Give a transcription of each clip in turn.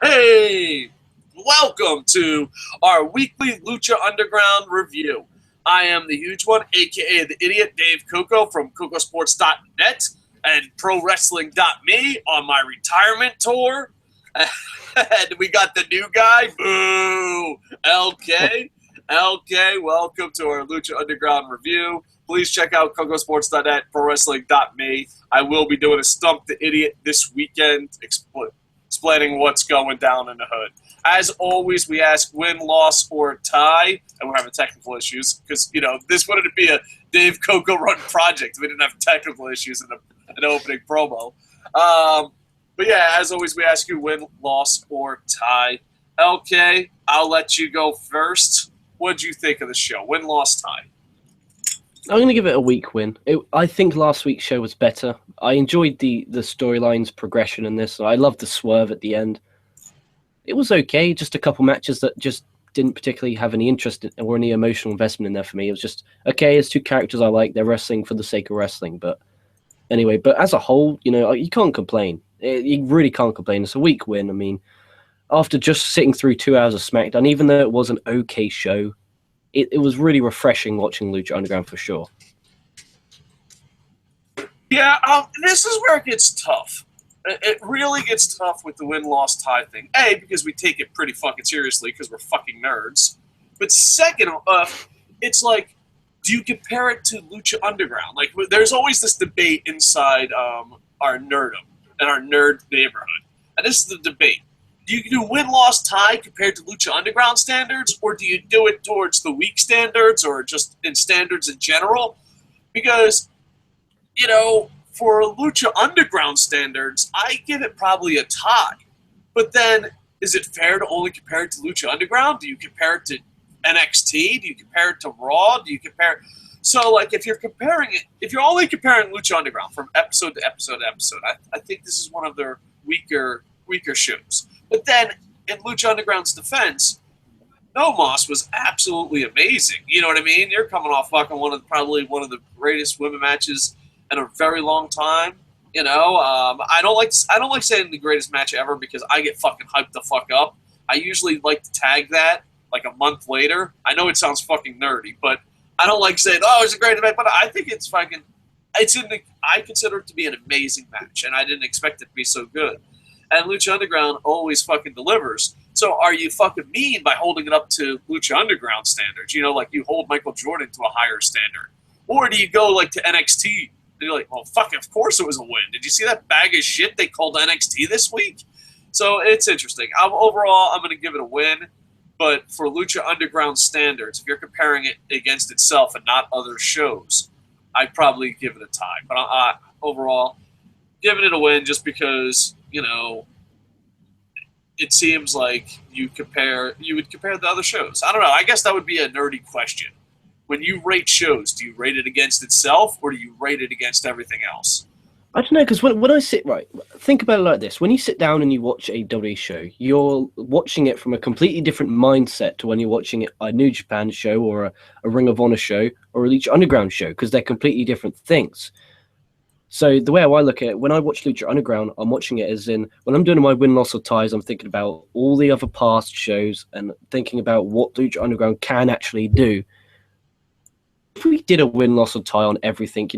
Hey, welcome to our weekly Lucha Underground review. I am the huge one, aka the idiot Dave Coco from KocoSports.net and ProWrestling.me on my retirement tour. And we got the new guy, boo, LK. LK, welcome to our Lucha Underground review. Please check out KocoSports.net, ProWrestling.me. I will be doing a Stump the Idiot this weekend, explaining what's going down in the hood. As always, we ask win, loss, or tie, and we're having technical issues because, this wanted to be a Dave Coco run project. We didn't have technical issues in the opening promo. But yeah, as always, we ask you win, loss, or tie. LK, I'll let you go first. What'd you think of the show? Win, loss, tie. I'm going to give it a weak win. I think last week's show was better. I enjoyed the storyline's progression in this. I loved the swerve at the end. It was okay, just a couple matches that just didn't particularly have any interest or any emotional investment in there for me. It was just, okay, it's two characters I like. They're wrestling for the sake of wrestling. But anyway, as a whole, you can't complain. You really can't complain. It's a weak win. I mean, after just sitting through 2 hours of SmackDown, even though it was an okay show, it was really refreshing watching Lucha Underground for sure. Yeah, this is where it gets tough. It really gets tough with the win-loss tie thing. A, because we take it pretty fucking seriously because we're fucking nerds. But second, it's like, do you compare it to Lucha Underground? Like, there's always this debate inside our nerdom and our nerd neighborhood. And this is the debate. Do you do win-loss tie compared to Lucha Underground standards, or do you do it towards the weak standards or just in standards in general? Because, for Lucha Underground standards, I give it probably a tie. But then, is it fair to only compare it to Lucha Underground? Do you compare it to NXT? Do you compare it to Raw? Do you compare... So, like, if you're only comparing Lucha Underground from episode to episode to episode, I think this is one of their weaker shows. But then, in Lucha Underground's defense, No Moss was absolutely amazing. You know what I mean? You're coming off fucking probably one of the greatest women matches in a very long time. I don't like saying the greatest match ever because I get fucking hyped the fuck up. I usually like to tag that like a month later. I know it sounds fucking nerdy, but I don't like saying, oh, it's a great event, but I think it's fucking, I consider it to be an amazing match, and I didn't expect it to be so good. And Lucha Underground always fucking delivers. So are you fucking mean by holding it up to Lucha Underground standards? Like you hold Michael Jordan to a higher standard. Or do you go like to NXT? And you're like, well, fuck, of course it was a win. Did you see that bag of shit they called NXT this week? So it's interesting. Overall, I'm going to give it a win. But for Lucha Underground standards, if you're comparing it against itself and not other shows, I'd probably give it a tie. But overall, giving it a win just because, it seems like you would compare the other shows. I don't know. I guess that would be a nerdy question. When you rate shows, do you rate it against itself or do you rate it against everything else? I don't know, because when I think about it like this. When you sit down and you watch a WWE show, you're watching it from a completely different mindset to when you're watching a New Japan show or a Ring of Honor show or a Lucha Underground show, because they're completely different things. So the way I look at it, when I watch Lucha Underground, I'm watching it as in, when I'm doing my win-loss or ties, I'm thinking about all the other past shows and thinking about what Lucha Underground can actually do. If we did a win-loss or tie on everything,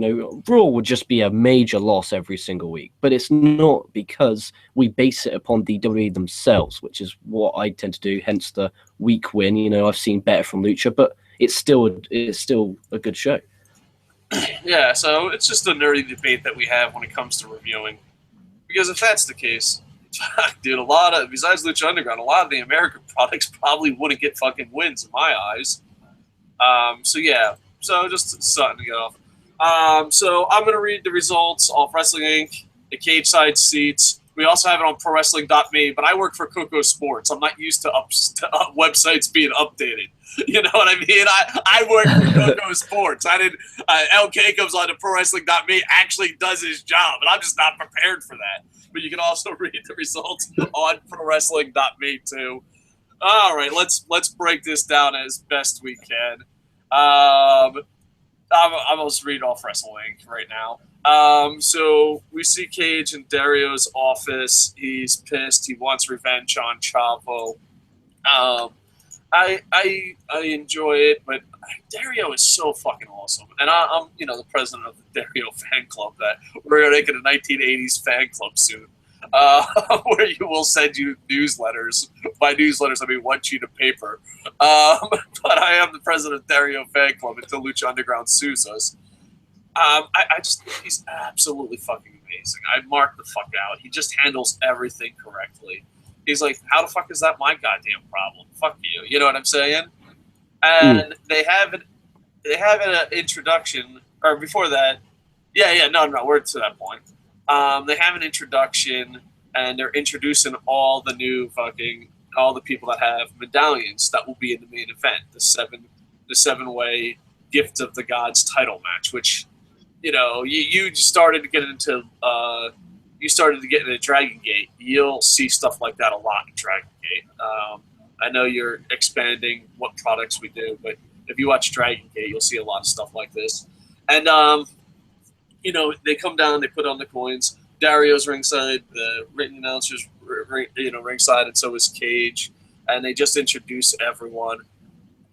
Raw would just be a major loss every single week. But it's not, because we base it upon the WWE themselves, which is what I tend to do, hence the weak win. I've seen better from Lucha, but it's still a good show. Yeah, so it's just a nerdy debate that we have when it comes to reviewing. Because if that's the case, dude, besides Lucha Underground, a lot of the American products probably wouldn't get fucking wins in my eyes. So just something to get off. So I'm going to read the results off Wrestling Inc., the cage side seats. We also have it on ProWrestling.me, but I work for KocoSports. I'm not used to websites being updated. You know what I mean? I work for KocoSports. LK comes on to ProWrestling.me, actually does his job, and I'm just not prepared for that. But you can also read the results on ProWrestling.me too. All right, let's break this down as best we can. I'm almost reading off Wrestling right now. So we see Cage in Dario's office. He's pissed. He wants revenge on Chavo. I enjoy it, but Dario is so fucking awesome, and I'm the president of the Dario fan club. That we're making a 1980s fan club soon, where you will send you newsletters. By newsletters, I mean 1 sheet of paper. But I am the president of Dario fan club until Lucha Underground sues us. I just think he's absolutely fucking amazing. I mark the fuck out. He just handles everything correctly. He's like, how the fuck is that my goddamn problem? Fuck you. You know what I'm saying? And they have an introduction, or before that, no, we're to that point. They have an introduction, and they're introducing all the people that have medallions that will be in the main event, the seven-way Gift of the Gods title match, which, you started to get into. You started to get into Dragon Gate. You'll see stuff like that a lot in Dragon Gate. I know you're expanding what products we do, but if you watch Dragon Gate, you'll see a lot of stuff like this. And, they come down, they put on the coins. Dario's ringside, the written announcers, ringside, and so is Cage. And they just introduce everyone.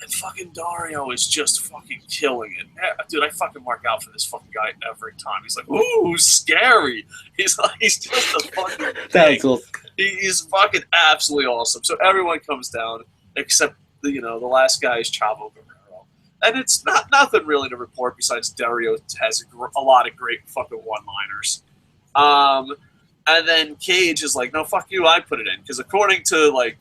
And fucking Dario is just fucking killing it. Dude, I fucking mark out for this fucking guy every time. He's like, ooh, scary. He's just a fucking thing. Cool. He's fucking absolutely awesome. So everyone comes down, except, the last guy is Chavo Guerrero. And it's nothing really to report besides Dario has a lot of great fucking one-liners. And then Cage is like, no, fuck you, I put it in. Because according to,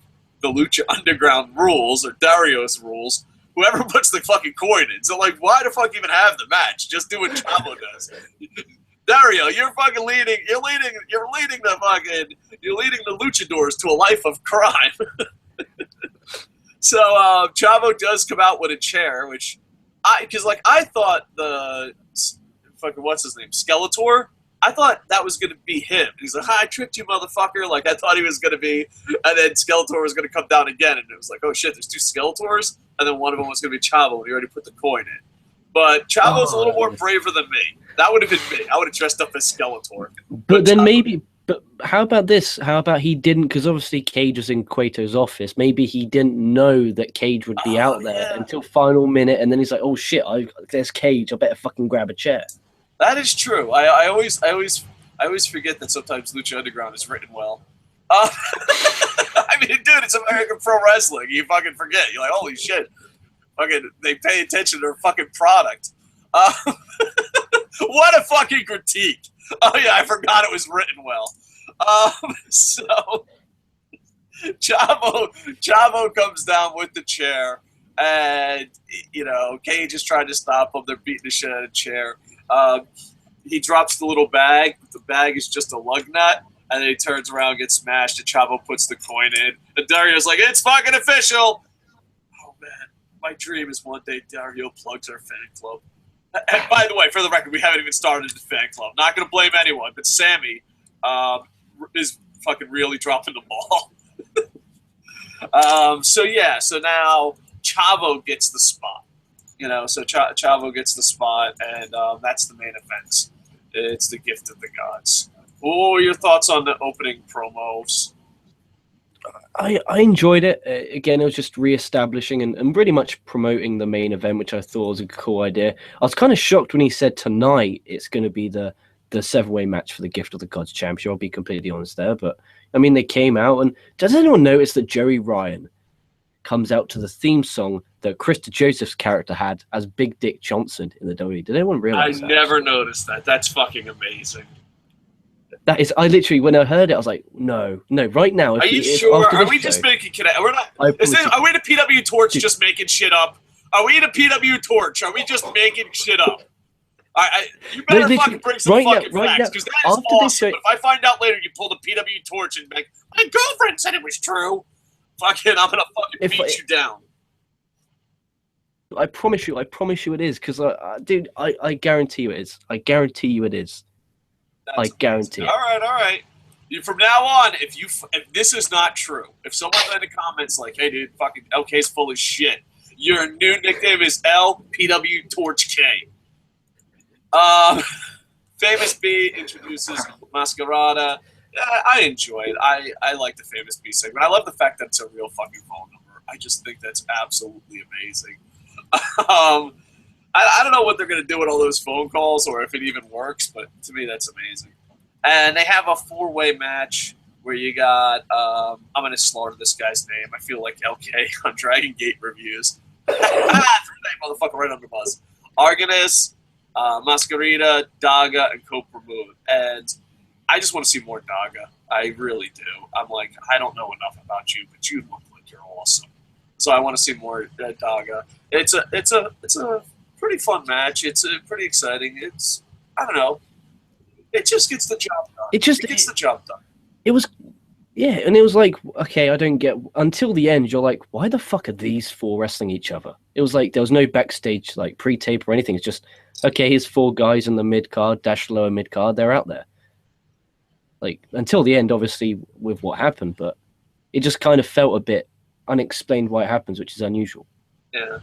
the Lucha Underground rules, or Dario's rules, whoever puts the fucking coin in. So, why the fuck even have the match? Just do what Chavo does. Dario, you're fucking leading the luchadors to a life of crime. So, Chavo does come out with a chair, which, I thought the, fucking, what's his name, Skeletor? I thought that was going to be him. He's like, I tricked you, motherfucker. I thought he was going to be, and then Skeletor was going to come down again, and it was like, oh shit, there's 2 Skeletors, and then one of them was going to be Chavo, and he already put the coin in. But Chavo's a little more braver than me. That would have been me. I would have dressed up as Skeletor. But then but how about this? How about he didn't, because obviously Cage was in Cueto's office, maybe he didn't know that Cage would be out there until final minute, and then he's like, oh shit, there's Cage, I better fucking grab a chair. That is true. I always forget that sometimes Lucha Underground is written well. I mean, dude, it's American Pro Wrestling. You fucking forget. You're like, holy shit. Fucking, they pay attention to their fucking product. What a fucking critique. Oh yeah, I forgot it was written well. So Chavo comes down with the chair, and Cage is trying to stop him. They're beating the shit out of the chair. He drops the little bag. The bag is just a lug nut, and then he turns around, gets smashed, and Chavo puts the coin in. And Dario's like, it's fucking official! Oh, man. My dream is one day Dario plugs our fan club. And by the way, for the record, we haven't even started the fan club. Not going to blame anyone, but Sammy is fucking really dropping the ball. So now Chavo gets the spot. So Chavo gets the spot, and that's the main event. It's the Gift of the Gods. What were your thoughts on the opening promos? I enjoyed it. Again, it was just re-establishing and pretty much promoting the main event, which I thought was a cool idea. I was kind of shocked when he said tonight it's going to be the 7-way match for the Gift of the Gods Championship. I'll be completely honest there. But, I mean, they came out, and does anyone notice that Joey Ryan comes out to the theme song that Krista Joseph's character had as Big Dick Johnson in the WWE? Did anyone realize that? I never noticed that. That's fucking amazing. That is, I literally, when I heard it, I was like, no, right now. Are you sure? Are we just making it? We're not. Are we the PW Torch just making shit up? Are we the PW Torch? Are we just making shit up? You better fucking bring some fucking facts, because that is awesome. If I find out later you pulled a PW Torch and like, my girlfriend said it was true, fucking, I'm gonna fucking beat you down. I promise you it is, because dude, I guarantee you it is. I guarantee you it is. I guarantee. All right. From now on, if this is not true, if someone in the comments like, "Hey, dude, fucking LK's full of shit," your new nickname is LPW Torch K. Famous B introduces Masquerada. I enjoy it. I like the Famous B segment. I love the fact that it's a real fucking phone number. I just think that's absolutely amazing. I don't know what they're going to do with all those phone calls or if it even works, but to me, that's amazing. And they have a four-way match where you got, I'm going to slaughter this guy's name. I feel like LK on Dragon Gate reviews. Threw that motherfucker right under the bus. Argonis, Masquerita, Daga, and Cobra Moon. And I just want to see more Daga. I really do. I'm like, I don't know enough about you, but you look like you're awesome. So I want to see more Daga. It's a pretty fun match. It's pretty exciting. It's, I don't know. It just gets the job done. It gets the job done. It was, yeah, and it was like, okay, I don't get, until the end, you're like, why the fuck are these four wrestling each other? It was like, there was no backstage, like, pre-tape or anything. It's just, okay, here's four guys in the mid-card, dash lower mid-card, they're out there. Like, until the end, obviously, with what happened, but it just kind of felt a bit unexplained why it happens, which is unusual. Yeah.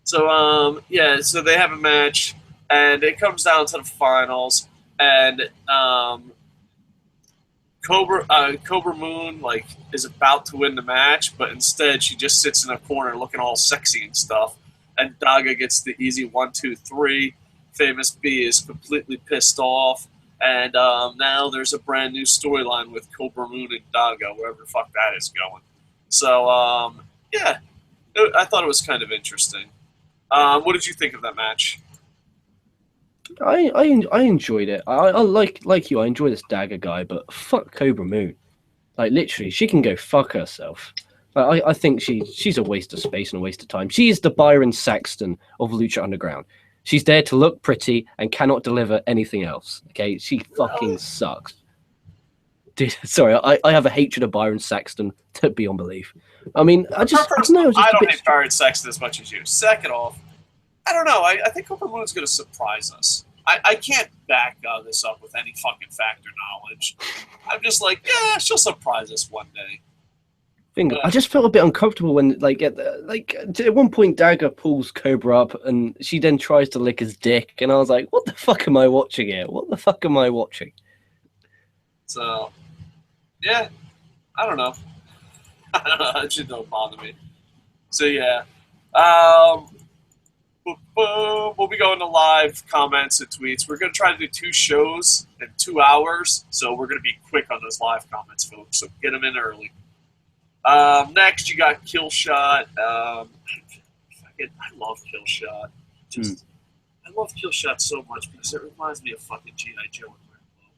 So, so they have a match, and it comes down to the finals, and Cobra Moon like is about to win the match, but instead she just sits in a corner looking all sexy and stuff. And Daga gets the easy 1-2-3. Famous B is completely pissed off, and now there's a brand new storyline with Cobra Moon and Daga, wherever the fuck that is going. So I thought it was kind of interesting. What did you think of that match? I enjoyed it. I like you. I enjoy this Dagger guy, but fuck Cobra Moon. Like literally, she can go fuck herself. I think she's a waste of space and a waste of time. She is the Byron Saxton of Lucha Underground. She's there to look pretty and cannot deliver anything else. Okay, she fucking sucks. Dude, sorry, I have a hatred of Byron Saxton to beyond belief. I mean, I don't know. I don't hate Byron Saxton as much as you. Second off, I don't know. I think Cobra Moon's going to surprise us. I can't back this up with any fucking fact or knowledge. I'm just like, yeah, she'll surprise us one day. I just felt a bit uncomfortable when, at one point, Dagger pulls Cobra up, and she then tries to lick his dick, and I was like, "What the fuck am I watching here? What the fuck am I watching?" So, yeah, I don't know. I don't know. It just don't bother me. So yeah, we'll be going to live comments and tweets. We're going to try to do 2 shows in 2 hours, so we're going to be quick on those live comments, folks. So get them in early. Next, you got Killshot. I love Killshot. I love Killshot so much because it reminds me of fucking G.I. Joe and Rambo.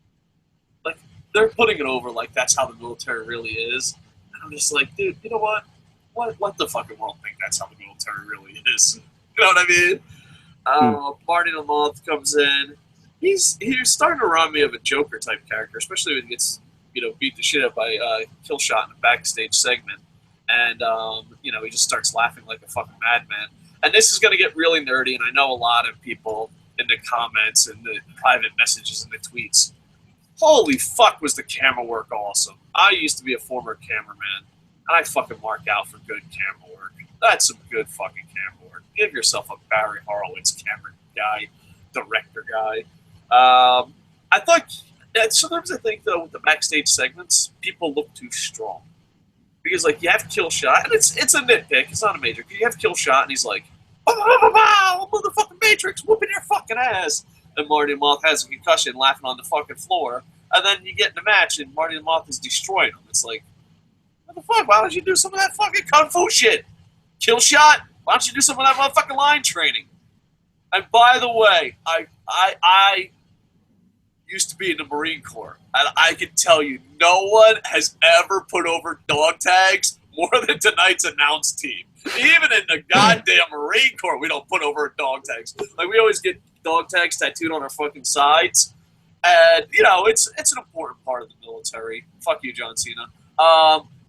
Like, they're putting it over like that's how the military really is. And I'm just like, dude, you know what? Let the fucking world think that's how the military really is. You know what I mean? Marty the Moth comes in. He's starting to remind me of a Joker type character, especially when he gets beat the shit up by Killshot in a backstage segment, and he just starts laughing like a fucking madman. And this is going to get really nerdy, and I know a lot of people in the comments and the private messages and the tweets. Holy fuck, was the camera work awesome! I used to be a former cameraman, and I fucking mark out for good camera work. That's some good fucking camera work. Give yourself a Barry Horowitz camera guy, director guy. I thought. Sometimes I think, though, with the backstage segments, people look too strong. Because, like, you have Killshot, and it's a nitpick, it's not a major. You have Killshot, and he's like, motherfucking Matrix, whooping your fucking ass. And Marty the Moth has a concussion laughing on the fucking floor. And then you get in the match, and Marty the Moth is destroying him. It's like, what the fuck? Why don't you do some of that fucking kung fu shit? Killshot, why don't you do some of that motherfucking line training? And by the way, I used to be in the Marine Corps, and I can tell you, no one has ever put over dog tags more than tonight's announced team. Even in the goddamn Marine Corps, we don't put over dog tags. Like, we always get dog tags tattooed on our fucking sides, and, it's an important part of the military. Fuck you, John Cena.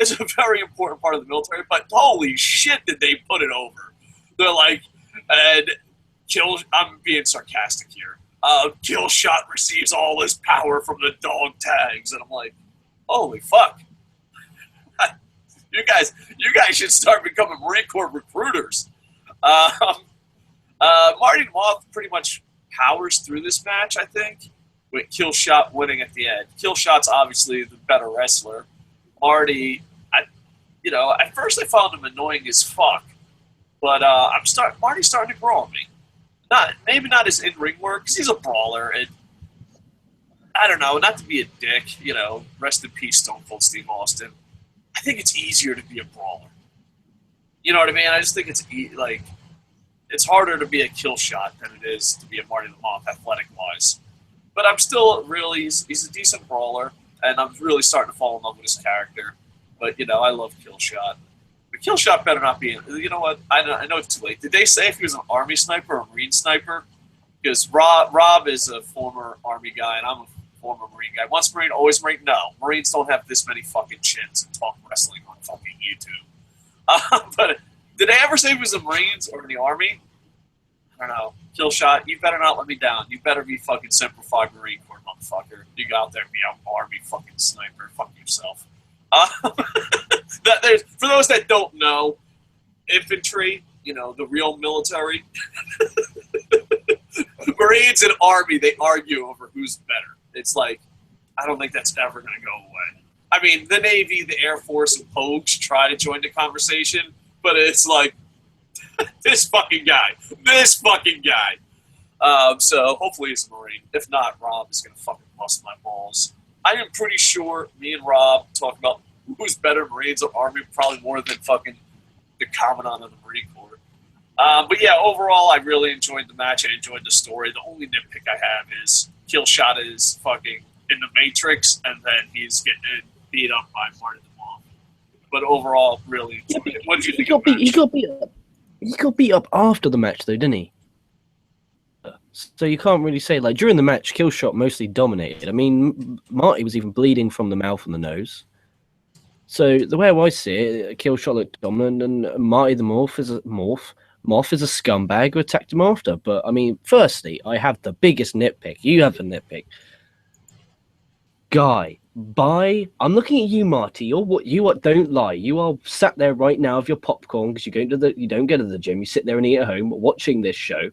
It's a very important part of the military, but holy shit did they put it over. They're like, I'm being sarcastic here. Killshot receives all his power from the dog tags, and I'm like, holy fuck! you guys should start becoming Marine Corps recruiters. Marty the Moth pretty much powers through this match, I think, with Killshot winning at the end. Killshot's obviously the better wrestler. Marty, at first I found him annoying as fuck, but Marty's starting to grow on me. Maybe not his in-ring work, because he's a brawler, and I don't know, not to be a dick, rest in peace, Stone Cold Steve Austin. I think it's easier to be a brawler. You know what I mean? I just think it's harder to be a Killshot than it is to be a Marty the Moth, athletic-wise. But I'm still he's a decent brawler, and I'm really starting to fall in love with his character. But, I love Killshot. But Killshot better not be, you know what, I know it's too late. Did they say if he was an Army sniper or a Marine sniper? Because Rob is a former Army guy, and I'm a former Marine guy. Once Marine, always Marine? No. Marines don't have this many fucking chins and talk wrestling on fucking YouTube. But did they ever say he was in the Marines or in the Army? I don't know. Killshot, you better not let me down. You better be fucking Semper Fi Marine Corps, motherfucker. You go out there and be an Army fucking sniper. Fuck yourself. For those that don't know, infantry, the real military, Marines and Army, they argue over who's better. It's like, I don't think that's ever going to go away. I mean, the Navy, the Air Force, and Pogues try to join the conversation, but it's like, this fucking guy. So hopefully he's a Marine. If not, Rob is going to fucking bust my balls. I am pretty sure me and Rob talk about who's better, Marines or Army, probably more than fucking the Commandant of the Marine Corps. But yeah, overall, I really enjoyed the match. I enjoyed the story. The only nitpick I have is Killshot is fucking in the Matrix, and then he's getting beat up by Marty the Moth. But overall, really enjoyed it. What did you think of the match? He got beat up after the match, though, didn't he? So you can't really say, during the match, Killshot mostly dominated. I mean, Marty was even bleeding from the mouth and the nose. So the way I see it, Killshot looked dominant, and Marty the Moth is a scumbag who attacked him after. But, I mean, firstly, I have the biggest nitpick. You have a nitpick. I'm looking at you, Marty. Don't lie. You are sat there right now with your popcorn because you don't go to the gym. You sit there and eat at home watching this show.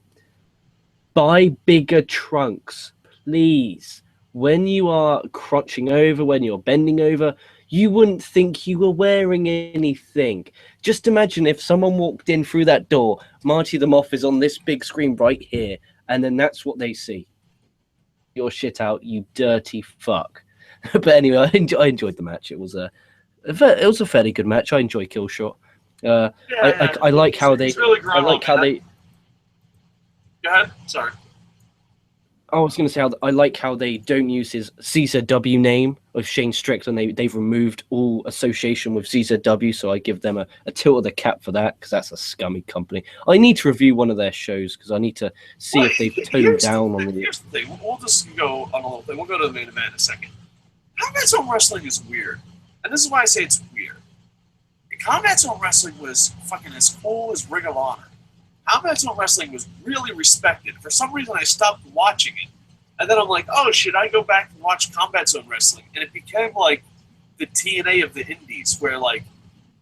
Buy bigger trunks, please. When you are crouching over, when you're bending over, you wouldn't think you were wearing anything. Just imagine if someone walked in through that door, Marty the Moth is on this big screen right here, and then that's what they see. Your shit out, you dirty fuck. But anyway, I enjoyed the match. It was a fairly good match. I enjoy Killshot. I like how they. I like how they. Go ahead. Sorry. I was going to say I like how they don't use his CZW name of Shane Strickland. They've removed all association with CZW, so I give them a tilt of the cap for that, because that's a scummy company. I need to review one of their shows because I need to see if they've toned down on the. Here's the thing. We'll just go on a little thing. We'll go to the main event in a second. Combat Zone Wrestling is weird, and this is why I say it's weird. Combat Zone Wrestling was fucking as cool as Ring of Honor. Combat Zone Wrestling was really respected. For some reason, I stopped watching it. And then I'm like, oh, should I go back and watch Combat Zone Wrestling? And it became like the TNA of the indies, where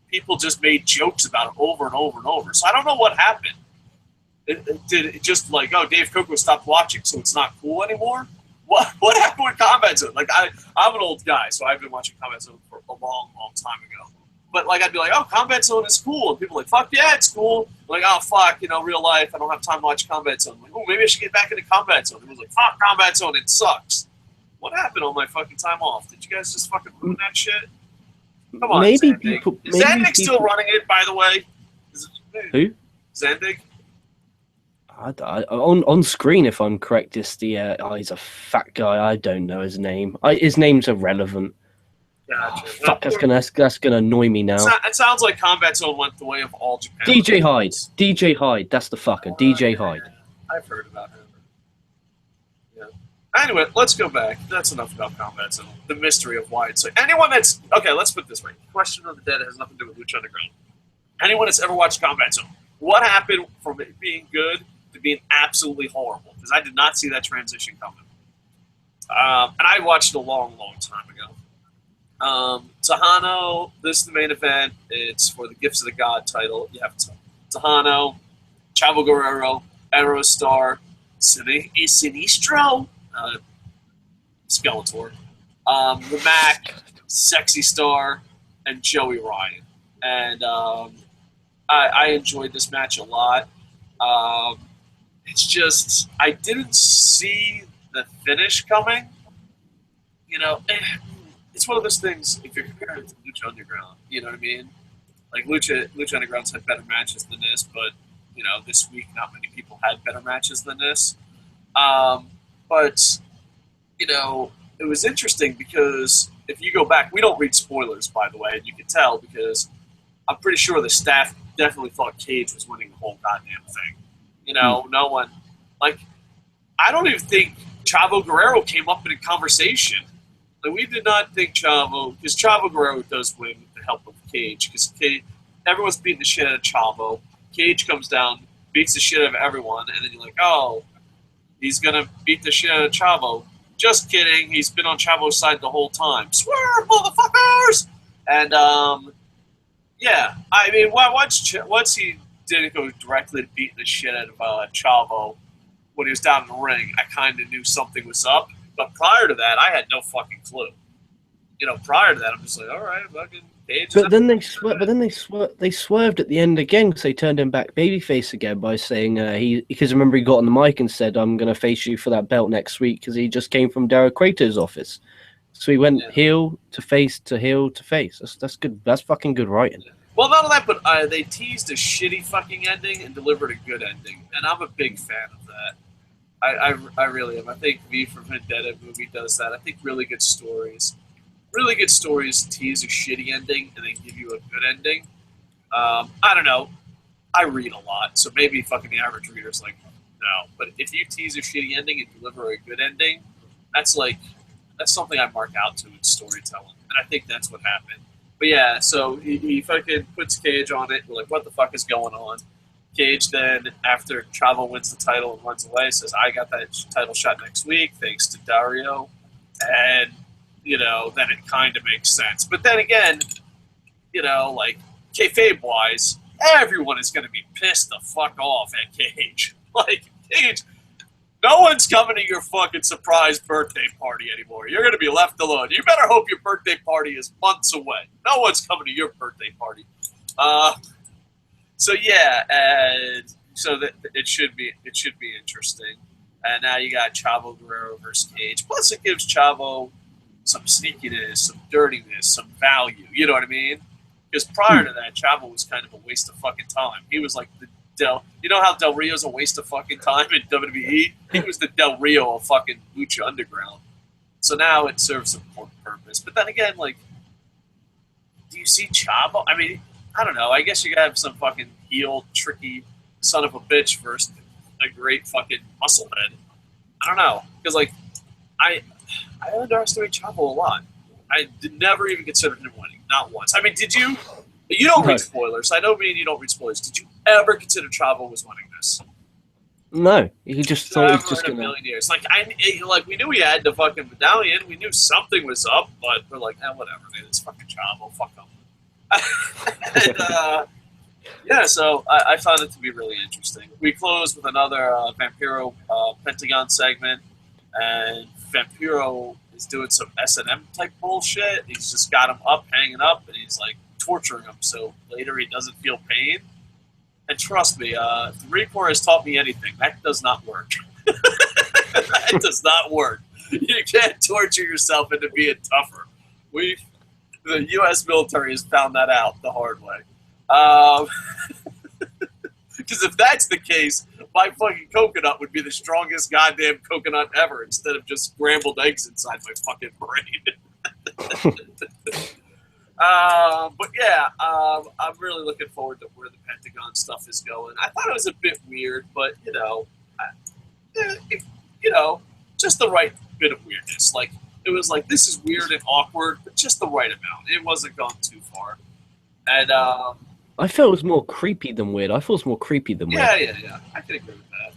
people just made jokes about it over and over and over. So I don't know what happened. Did it just oh, Dave Coco stopped watching, so it's not cool anymore? What happened with Combat Zone? I'm an old guy, so I've been watching Combat Zone for a long, long time ago. But I'd be like, oh, Combat Zone is cool. And people are like, fuck yeah, it's cool. Oh, fuck, real life, I don't have time to watch Combat Zone. Oh, maybe I should get back into Combat Zone. And it was like, fuck Combat Zone, it sucks. What happened on my fucking time off? Did you guys just fucking ruin that shit? Come on, maybe Zandig. people. Is Zandig still running it, by the way? Who? Zandig? On screen, if I'm correct, is he's a fat guy. I don't know his name. His name's irrelevant. Gotcha. Fuck, that's gonna annoy me now. It sounds like Combat Zone went the way of all Japan. DJ Hyde, that's the fucker. DJ Hyde. I've heard about him. Yeah. Anyway, let's go back. That's enough about Combat Zone. The mystery of why it's anyone that's let's put it this way. Question of the Dead has nothing to do with Lucha Underground. Anyone that's ever watched Combat Zone, what happened from it being good to being absolutely horrible? Because I did not see that transition coming. And I watched it a long, long time ago. Tejano, this is the main event. It's for the Gifts of the God title. You have Tejano, Chavo Guerrero, Aerostar, Sinistro, Skeletor, the Mac, Sexy Star, and Joey Ryan. And I enjoyed this match a lot. It's just, I didn't see the finish coming. You know, it's one of those things, if you're comparing it to Lucha Underground, you know what I mean? Like, Lucha Underground's had better matches than this, but, you know, this week not many people had better matches than this. But, you know, it was interesting because if you go back, we don't read spoilers, by the way, and you can tell because I'm pretty sure the staff definitely thought Cage was winning the whole goddamn thing. You know, no one, like, I don't even think Chavo Guerrero came up in a conversation. Like, we did not think Chavo, because Chavo Guerrero does win with the help of Cage, because everyone's beating the shit out of Chavo. Cage comes down, beats the shit out of everyone, and then you're like, oh, he's going to beat the shit out of Chavo. Just kidding. He's been on Chavo's side the whole time. Swerve, motherfuckers! And, yeah, I mean, once he didn't go directly to beating the shit out of Chavo when he was down in the ring, I kind of knew something was up. But prior to that, I had no fucking clue. You know, prior to that, I'm just like, all right, fucking Cage. But then they swerved at the end again because they turned him back babyface again by saying because remember he got on the mic and said, "I'm going to face you for that belt next week," because he just came from Daryl Kratos' office. So he went heel to face to heel to face. That's good. That's fucking good writing. Yeah. Well, not only that, but they teased a shitty fucking ending and delivered a good ending, and I'm a big fan of that. I really am. I think V for Vendetta movie does that. I think really good stories tease a shitty ending and then give you a good ending. I don't know. I read a lot, so maybe fucking the average reader's like, no. But if you tease a shitty ending and deliver a good ending, that's something I mark out to in storytelling, and I think that's what happened. But yeah, so he fucking puts Cage on it. We're like, what the fuck is going on? Cage then, after Chavo wins the title and runs away, says, I got that title shot next week, thanks to Dario. And, you know, then it kind of makes sense. But then again, you know, like, kayfabe-wise, everyone is going to be pissed the fuck off at Cage. Like, Cage, no one's coming to your fucking surprise birthday party anymore. You're going to be left alone. You better hope your birthday party is months away. No one's coming to your birthday party. So yeah, and so that it should be interesting. And now you got Chavo Guerrero versus Cage. Plus, it gives Chavo some sneakiness, some dirtiness, some value. You know what I mean? Because prior to that, Chavo was kind of a waste of fucking time. He was like the you know how Del Rio's a waste of fucking time in WWE? He was the Del Rio of fucking Lucha Underground. So now it serves an important purpose. But then again, like, do you see Chavo? I mean, I don't know. I guess you gotta have some fucking heel, tricky son of a bitch versus a great fucking musclehead. I don't know. Because, like, I underestimate Chavo a lot. I never even considered him winning. Not once. I mean, did you? You don't read spoilers. I know me and you don't read spoilers. Did you ever consider Chavo was winning this? No. He just thought he was just going to. In a million years. Like, we knew he had the fucking medallion. We knew something was up, but we're like, whatever. Man, it's fucking Chavo. Fuck him. And, yeah, so I found it to be really interesting. We closed with another Vampiro Pentagon segment, and Vampiro is doing some S&M type bullshit. He's just got him up, hanging up, and he's like torturing him so later he doesn't feel pain. And trust me, if the Marine Corps has taught me anything, that does not work. That does not work. You can't torture yourself into being tougher. The U.S. military has found that out the hard way. Because if that's the case, my fucking coconut would be the strongest goddamn coconut ever instead of just scrambled eggs inside my fucking brain. But yeah, I'm really looking forward to where the Pentagon stuff is going. I thought it was a bit weird, but just the right bit of weirdness. Like, it was like, this is weird and awkward, but just the right amount. It wasn't gone too far. And I felt it was more creepy than weird. Yeah, I can agree with that.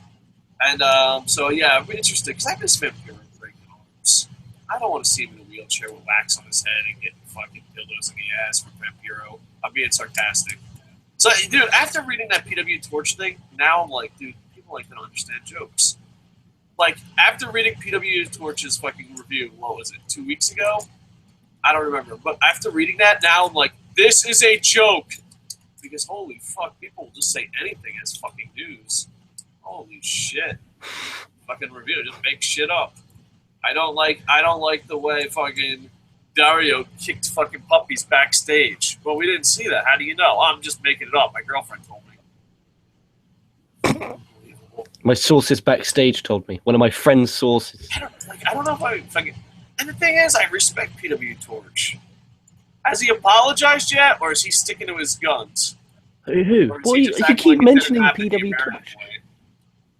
And so yeah, I'm interested because I miss Vampiro breaking arms. I don't want to see him in a wheelchair with wax on his head and getting fucking dildos in the ass from Vampiro. I'm being sarcastic. So, dude, after reading that PW Torch thing, now I'm like, dude, people like don't understand jokes. like, after reading PW Torch's fucking review, what was it, 2 weeks ago? I don't remember. But after reading that, now I'm like, this is a joke. Because holy fuck, people will just say anything as fucking news. Holy shit. Fucking review, just make shit up. I don't like the way fucking Dario kicked fucking puppies backstage. Well, we didn't see that. How do you know? I'm just making it up. My girlfriend told me. My sources backstage told me. One of my friend's sources. I don't know if I can. And the thing is, I respect PW Torch. Has he apologized yet, or is he sticking to his guns? Who? Boy, you keep mentioning PW Torch.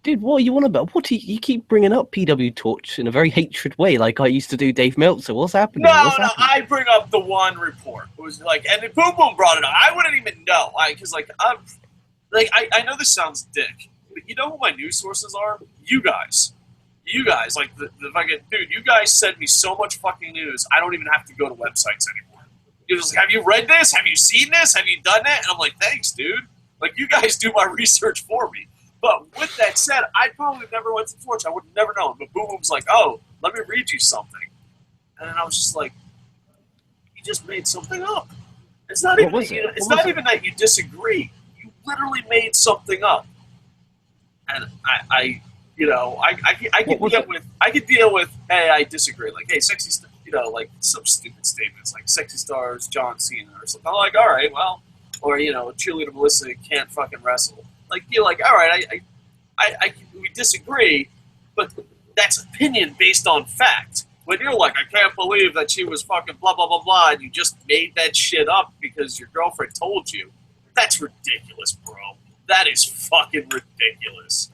Dude, what are you on about? You keep bringing up PW Torch in a very hatred way, like I used to do Dave Meltzer. What's happening? No, I bring up the one report. It was like, and then Boom Boom brought it up. I wouldn't even know, because I know this sounds dick, but you know who my news sources are? You guys, like the fucking dude. You guys send me so much fucking news. I don't even have to go to websites anymore. You're just like, have you read this? Have you seen this? Have you done that? And I'm like, thanks, dude. Like, you guys do my research for me. But with that said, I probably never went to Torch. I would never know. But Boom Boom's like, oh, let me read you something. And then I was just like, you just made something up. It's not even even that you disagree. You literally made something up. And I could deal with, hey, I disagree. Like, hey, like some stupid statements like sexy stars John Cena or something. I'm like, all right, well, or cheerleader Melissa can't fucking wrestle. Like, you're like, all right, we disagree, but that's opinion based on fact. When you're like, I can't believe that she was fucking blah, blah, blah, blah, and you just made that shit up because your girlfriend told you, that's ridiculous, bro. That is fucking ridiculous.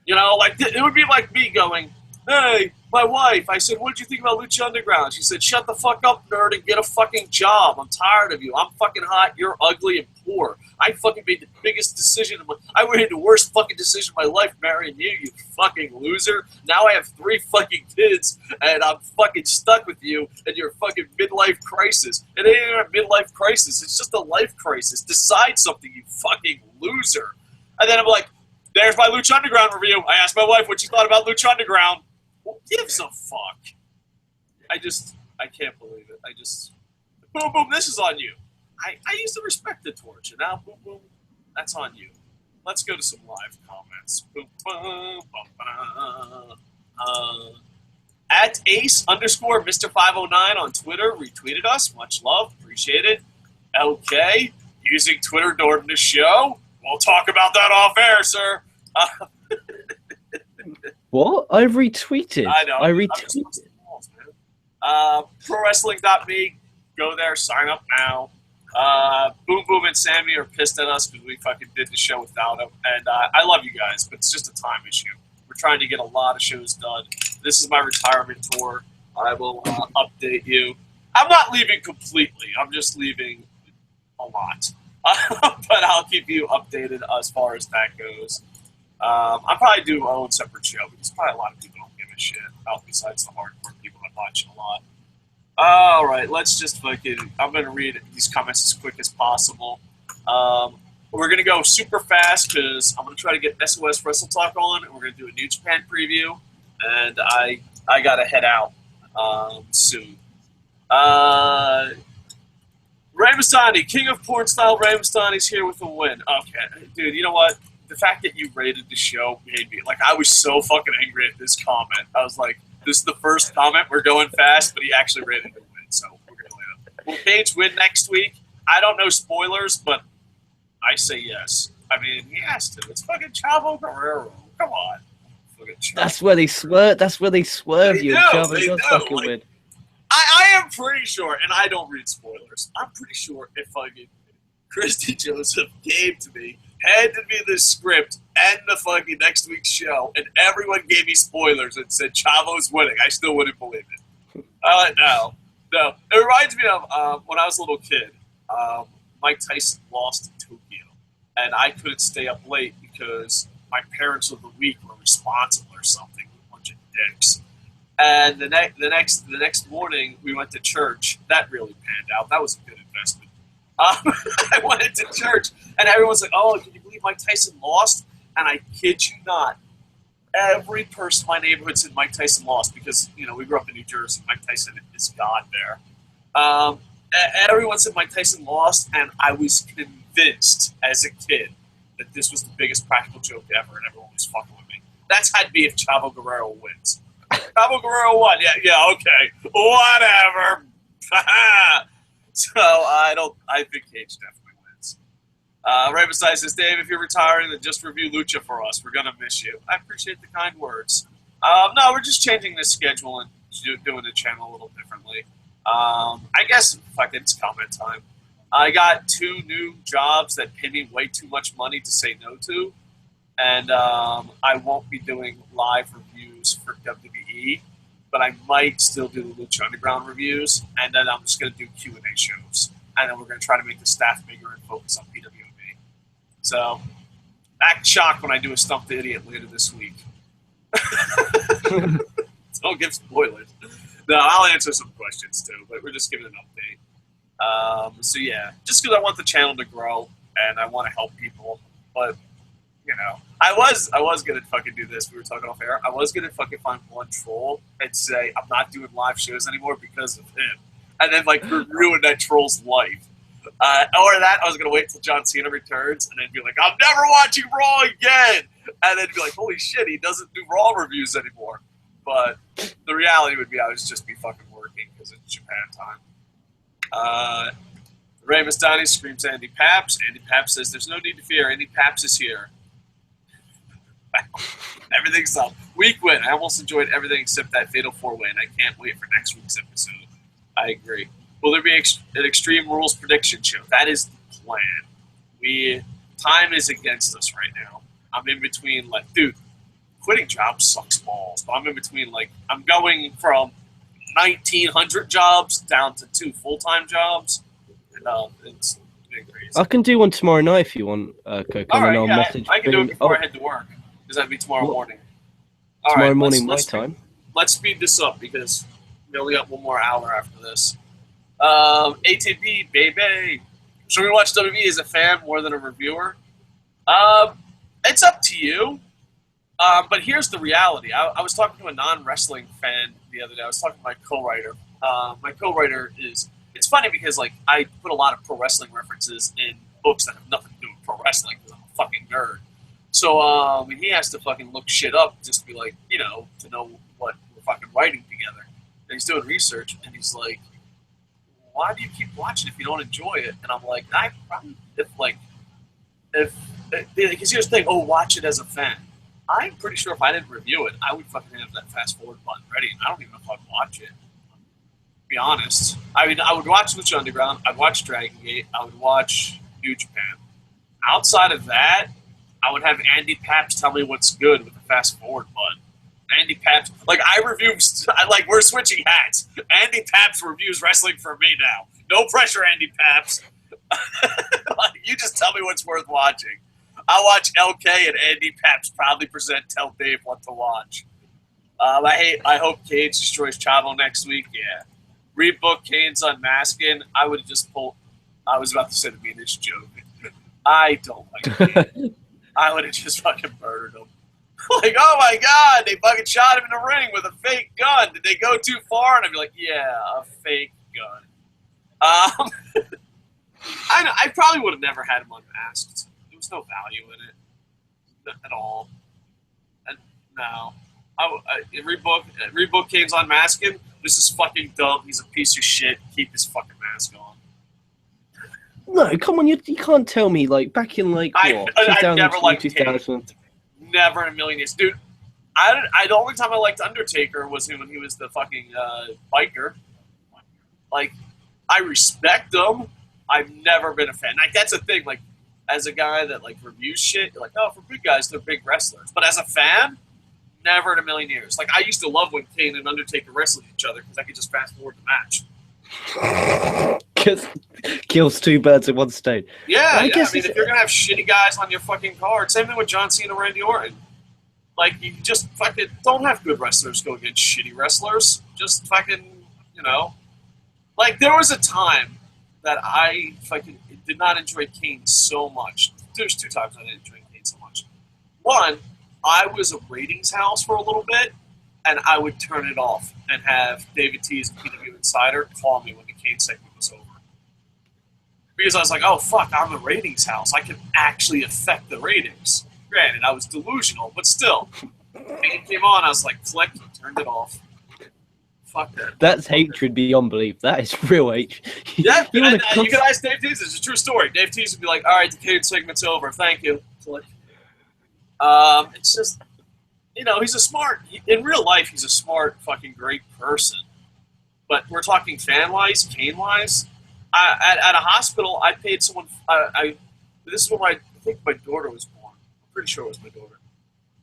Like, it would be like me going, hey, my wife, I said, what did you think about Lucha Underground? She said, shut the fuck up, nerd, and get a fucking job. I'm tired of you. I'm fucking hot, you're ugly and poor. I fucking made the biggest decision. I made the worst fucking decision of my life marrying you, you fucking loser. Now I have 3 fucking kids, and I'm fucking stuck with you, and you're a fucking midlife crisis. It ain't even a midlife crisis. It's just a life crisis. Decide something, you fucking loser. And then I'm like, there's my Lucha Underground review. I asked my wife what she thought about Lucha Underground. Who gives a fuck? I can't believe it. Boom Boom, this is on you. I used to respect the Torch, and now Boom Boom, that's on you. Let's go to some live comments. Boom, boom, boom, boom. At Ace_Mr509 on Twitter retweeted us. Much love. Appreciate it. Okay. Using Twitter during the show. We'll talk about that off air, sir. What? I've retweeted. I know. I retweeted. ProWrestling.me. Go there. Sign up now. Boom Boom and Sammy are pissed at us because we fucking did the show without them. And I love you guys, but it's just a time issue. We're trying to get a lot of shows done. This is my retirement tour. I will update you. I'm not leaving completely. I'm just leaving a lot. But I'll keep you updated as far as that goes. I'll probably do my own separate show because probably a lot of people don't give a shit out besides the hardcore people that watch it a lot. All right, let's just fucking. I'm gonna read these comments as quick as possible. We're gonna go super fast because I'm gonna try to get SOS Wrestle Talk on, and we're gonna do a New Japan preview. And I gotta head out soon. Ramastani, King of Porn Style Ramastani's here with a win. Okay, dude, you know what? The fact that you rated the show made me, like, I was so fucking angry at this comment. I was like, this is the first comment, we're going fast, but he actually rated it a win, so we're going to win it. Will Paige win next week? I don't know spoilers, but I say yes. I mean, he has to. It's fucking Chavo Guerrero. Come on. That's where they swerve. That's where they swerve you. Chavo does fucking win. I am pretty sure, and I don't read spoilers, I'm pretty sure if fucking Christy Joseph gave to me, handed me the script and the fucking next week's show, and everyone gave me spoilers and said Chavo's winning, I still wouldn't believe it. No. It reminds me of when I was a little kid. Mike Tyson lost in Tokyo, and I couldn't stay up late because my parents of the week were responsible or something, a bunch of dicks. And the next morning, we went to church. That really panned out. That was a good investment. I went into church, and everyone's like, oh, can you believe Mike Tyson lost? And I kid you not, every person in my neighborhood said Mike Tyson lost because, we grew up in New Jersey. Mike Tyson is God there. Everyone said Mike Tyson lost, and I was convinced as a kid that this was the biggest practical joke ever, and everyone was fucking with me. That's had to be if Chavo Guerrero wins. Chavo Guerrero won. Yeah, okay. Whatever. So I think Cage definitely wins. Right beside says, Dave, if you're retiring, then just review Lucha for us. We're going to miss you. I appreciate the kind words. No, we're just changing the schedule and doing the channel a little differently. I guess it's comment time. I got 2 new jobs that pay me way too much money to say no to. And I won't be doing live reviews for WWE, but I might still do the Lucha Underground reviews, and then I'm just going to do Q&A shows. And then we're going to try to make the staff bigger and focus on PWME. So, act shocked when I do a Stump the Idiot later this week. Don't give spoilers. No, I'll answer some questions too, but we're just giving an update. So yeah, just because I want the channel to grow and I want to help people, but I was gonna fucking do this. We were talking off air. I was gonna fucking find one troll and say I'm not doing live shows anymore because of him, and then ruin that troll's life. Or that I was gonna wait till John Cena returns and then be like, I'm never watching Raw again, and then be like, holy shit, he doesn't do Raw reviews anymore. But the reality would be I would just be fucking working because it's Japan time. Ray Mastani screams Andy Paps. Andy Paps says, there's no need to fear. Andy Paps is here. Everything's up. Week win. I almost enjoyed everything except that Fatal 4-way, and I can't wait for next week's episode. I agree. Will there be an Extreme Rules prediction show? That is the plan. Time is against us right now. I'm in between, dude, quitting jobs sucks balls. But I'm in between, I'm going from 1,900 jobs down to 2 full-time jobs. And it's crazy. I can do one tomorrow night if you want, Coco. All right, I can do it before I head to work. Because that'd be tomorrow morning. Tomorrow morning, my time. Let's speed this up because we only got 1 more hour after this. ATB, baby. Should we watch WWE as a fan more than a reviewer? It's up to you. But here's the reality. I was talking to a non-wrestling fan the other day. I was talking to my co-writer. My co-writer it's funny because, I put a lot of pro wrestling references in books that have nothing to do with pro wrestling because I'm a fucking nerd. So he has to fucking look shit up just to be to know what we're fucking writing together. And he's doing research, and he's like, why do you keep watching if you don't enjoy it? And I'm like, because here's the thing, watch it as a fan. I'm pretty sure if I didn't review it, I would fucking have that fast forward button ready, and I don't even know if I'd watch it. To be honest. I mean, I would watch Lucha Underground, I'd watch Dragon Gate, I would watch New Japan. Outside of that, I would have Andy Paps tell me what's good with the fast forward button. Andy Paps, I review, we're switching hats. Andy Paps reviews wrestling for me now. No pressure, Andy Paps. You just tell me what's worth watching. I'll watch LK and Andy Paps proudly Tell Dave what to watch. I hope Cage destroys Chavo next week. Yeah. Rebook Kane's Unmasking. I would have just pulled. I was about to say the meanest joke. I don't like Kane. I would have just fucking murdered him. Oh my god, they fucking shot him in the ring with a fake gun. Did they go too far? And I'd be like, yeah, a fake gun. I probably would have never had him unmasked. There was no value in it at all. And no. Rebook Kane's Unmasking. This is fucking dumb. He's a piece of shit. Keep his fucking mask on. No, come on. You can't tell me, back in, what? I never liked Kane. Never in a million years. Dude, the only time I liked Undertaker was when he was the fucking biker. I respect him. I've never been a fan. That's the thing. As a guy that, reviews shit, you're for big guys, they're big wrestlers. But as a fan, never in a million years. I used to love when Kane and Undertaker wrestled each other because I could just fast forward the match. Kills 2 birds in 1 stone. Yeah, I mean, if you're going to have shitty guys on your fucking card, same thing with John Cena, Randy Orton. You just fucking don't have good wrestlers go against shitty wrestlers. Just fucking, there was a time that I fucking did not enjoy Kane so much. There's 2 times I didn't enjoy Kane so much. One, I was a ratings house for a little bit, and I would turn it off and have David T's PW Insider call me when the Kane segment was over. Because I was like, oh, fuck, I'm a ratings house. I can actually affect the ratings. Granted, I was delusional, but still. Kane came on, I was like, click, turned it off. Fuck that. That's hatred beyond belief. That is real hatred. Yeah, you can ask Dave Tease. It's a true story. Dave Tease would be like, all right, the Kane segment's over. Thank you. Click. It's just, he's a smart, in real life, he's a smart, fucking great person. But we're talking fan-wise, Kane-wise. At a hospital, I paid someone, this is when I think my daughter was born. I'm pretty sure it was my daughter.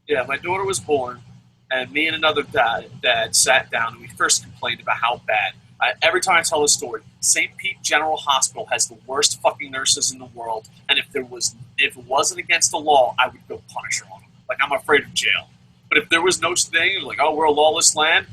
Yeah, my daughter was born, and me and another dad sat down, and we first complained about how bad. Every time I tell this story, St. Pete General Hospital has the worst fucking nurses in the world, and if it wasn't against the law, I would go punish her on them. Like, I'm afraid of jail. But if there was no thing, like, oh, we're a lawless land,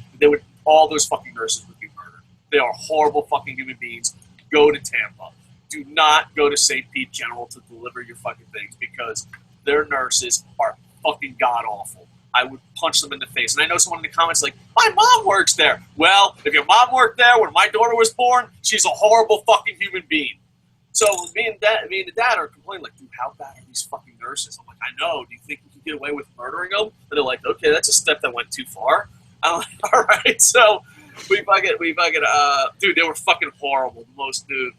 all those fucking nurses would be murdered. They are horrible fucking human beings. Go to Tampa. Do not go to St. Pete General to deliver your fucking things, because their nurses are fucking god-awful. I would punch them in the face. And I know someone in the comments like, my mom works there. Well, if your mom worked there when my daughter was born, she's a horrible fucking human being. So me and the dad are complaining, like, dude, how bad are these fucking nurses? I'm like, I know. Do you think you can get away with murdering them? And they're like, okay, that's a step that went too far. I'm like, all right. So we fucking, dude, they were fucking horrible. The most, dude.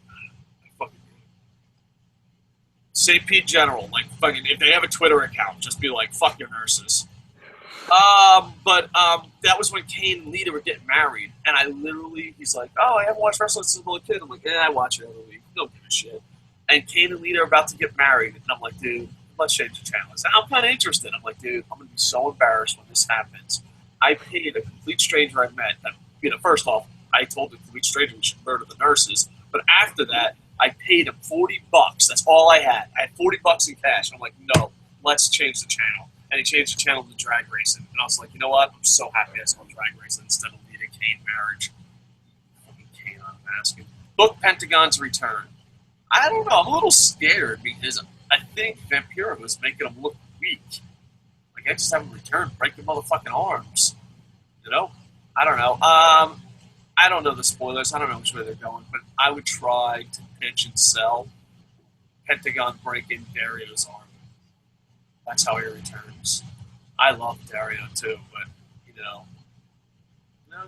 St. Pete General, like, fucking, if they have a Twitter account, just be like, fuck your nurses. But that was when Kane and Lita were getting married, and he's like, oh, I haven't watched wrestling since I was a kid. I'm like, I watch it every week. Don't give a shit. And Kane and Lita are about to get married, and I'm like, dude, let's change the channel. And I'm kind of interested. I'm like, dude, I'm going to be so embarrassed when this happens. I paid a complete stranger I met. First off, I told the complete stranger we should murder the nurses, but after that, I paid him $40. That's all I had. I had $40 in cash. I'm like, no, let's change the channel. And he changed the channel to drag racing. And I was like, you know what? I'm so happy I saw drag racing instead of Lita Kane marriage. Fucking Kane on masking. Book Pentagon's return. I don't know. I'm a little scared because I think Vampiro was making him look weak. Like, I just have him return, break the motherfucking arms. I don't know. I don't know the spoilers. I don't know which way they're going, but I would try to pitch and sell Pentagon breaking Dario's arm. That's how he returns. I love Dario too, but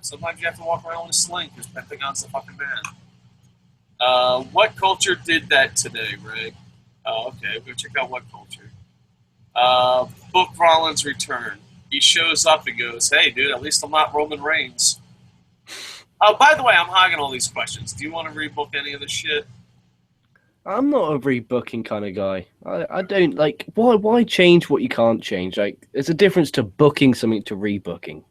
sometimes you have to walk around with a sling because Pentagon's the fucking man. What Culture did that today, Ray? Okay, we'll check out What Culture. Book Rollins' return. He shows up and goes, hey, dude, at least I'm not Roman Reigns. Oh, by the way, I'm hogging all these questions. Do you want to rebook any of this shit? I'm not a rebooking kind of guy. I don't like. Why change what you can't change? Like, there's a difference to booking something to rebooking.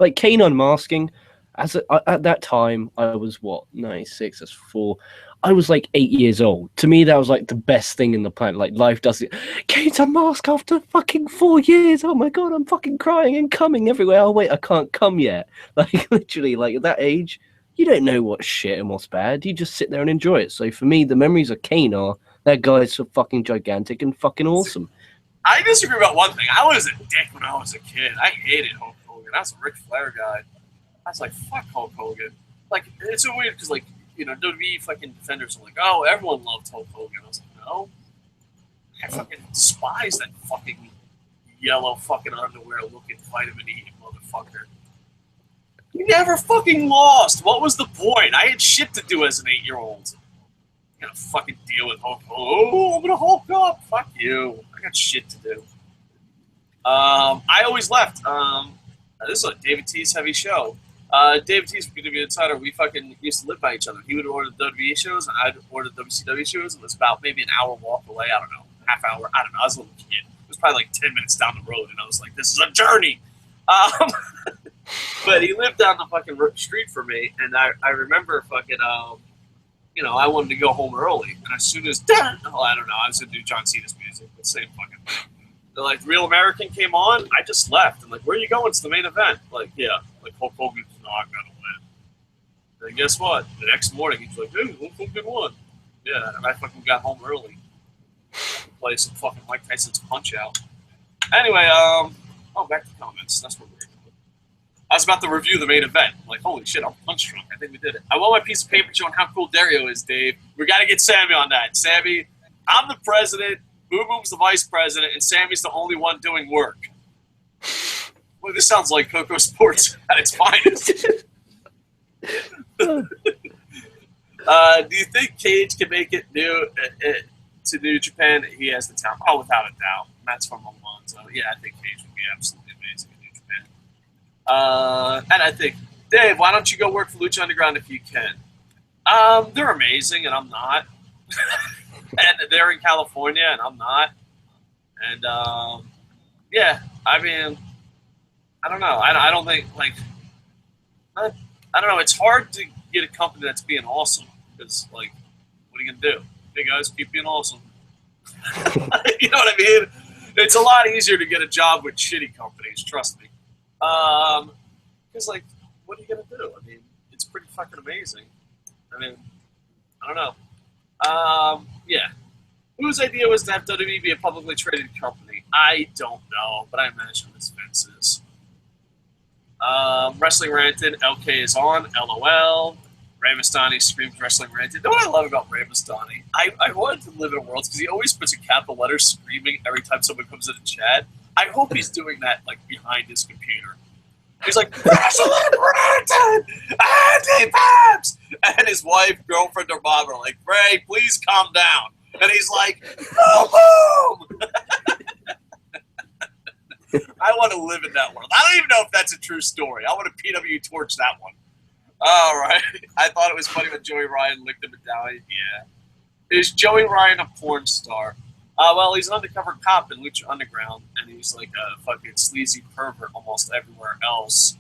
Like Kane unmasking. At that time, I was what 96. That's 4. I was like 8 years old. To me, that was like the best thing in the planet. Like, life does it. Kane's unmasked after fucking 4 years. Oh my god, I'm fucking crying and coming everywhere. Oh wait, I can't come yet. Like, literally, like at that age, you don't know what's shit and what's bad. You just sit there and enjoy it. So for me, the memories of Kane are that guy's so fucking gigantic and fucking awesome. I disagree about one thing. I was a dick when I was a kid. I hated Hulk Hogan. I was a Ric Flair guy. I was like, fuck Hulk Hogan. Like, it's so weird because, like, WWE fucking defenders are like, oh, everyone loved Hulk Hogan. I was like, no. I fucking despise that fucking yellow fucking underwear looking vitamin E motherfucker. You never fucking lost. What was the point? I had shit to do as an 8-year-old. I gotta fucking deal with Hulk. Oh, I'm gonna Hulk up. Fuck you. I got shit to do. I always left. This is a David T's heavy show. David T's going to be insider. We fucking used to live by each other. He would order the WWE shows, and I'd order the WCW shows. It was about maybe an hour walk away. I don't know, half hour. I don't know. I was a little kid. It was probably like 10 minutes down the road, and I was like, "This is a journey." But he lived down the fucking street from me, and I remember fucking I wanted to go home early, and as soon as I don't know, I was gonna do John Cena's music, the same fucking thing. They're like, Real American came on, I just left. I'm like, where are you going? It's the main event. Like, yeah, like Hulk Hogan's not gonna win. And guess what? The next morning he's like, hey, Hulk Hogan won. Yeah, and I fucking got home early. Play some fucking Mike Tyson's Punch Out. Anyway, back to comments. That's what we're doing. I was about to review the main event. I'm like, holy shit, I'm punch drunk. I think we did it. I want my piece of paper showing how cool Dario is, Dave. We got to get Sammy on that. Sammy, I'm the president, Boom Boom's the vice president, and Sammy's the only one doing work. Well, this sounds like KocoSports at its finest. Do you think Cage can make it to New Japan? He has the talent. Oh, without a doubt. Matt's from Oman, so yeah, I think Cage would be absolutely amazing in New Japan. And I think, Dave, why don't you go work for Lucha Underground if you can? They're amazing, and I'm not. And they're in California, and I'm not. And yeah, I mean, I don't know. I don't think I don't know. It's hard to get a company that's being awesome because, what are you gonna do? Hey guys, keep being awesome. You know what I mean? It's a lot easier to get a job with shitty companies. Trust me. Because what are you gonna do? I mean, it's pretty fucking amazing. I mean, I don't know. Yeah. Whose idea was to have WWE be a publicly traded company? I don't know, but I imagine it's Vince's. Wrestling Ranted, LK is on, LOL. Ray Mastani screams Wrestling Ranted. You know what I love about Ray Mastani? I wanted to live in a world because he always puts a capital letter screaming every time someone comes in a chat. I hope he's doing that behind his computer. He's like, Wrestling Ranted! Andy Babs! And his wife, girlfriend, or mom are like, Ray, please calm down. And he's like, boom, boom! I want to live in that world. I don't even know if that's a true story. I want to PW torch that one. All right. I thought it was funny when Joey Ryan licked the medallion. Yeah. Is Joey Ryan a porn star? Well, he's an undercover cop in Lucha Underground, and he's like a fucking sleazy pervert almost everywhere else.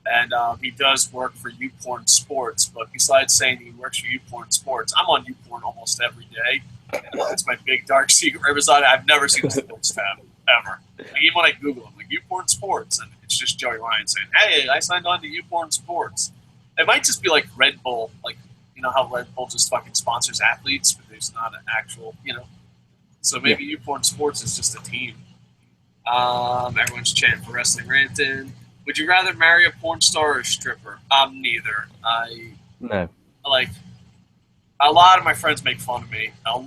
And he does work for YouPorn Sports, but besides saying he works for YouPorn Sports, I'm on YouPorn almost every day. That's my big dark secret. I've never seen a sports tab, ever. Even when I Google it, YouPorn Sports, and it's just Joey Ryan saying, hey, I signed on to YouPorn Sports. It might just be like Red Bull, you know how Red Bull just fucking sponsors athletes, but there's not an actual, So maybe YouPorn Sports is just a team. Everyone's chanting for Wrestling Ranting. Would you rather marry a porn star or a stripper? Neither. No. A lot of my friends make fun of me. I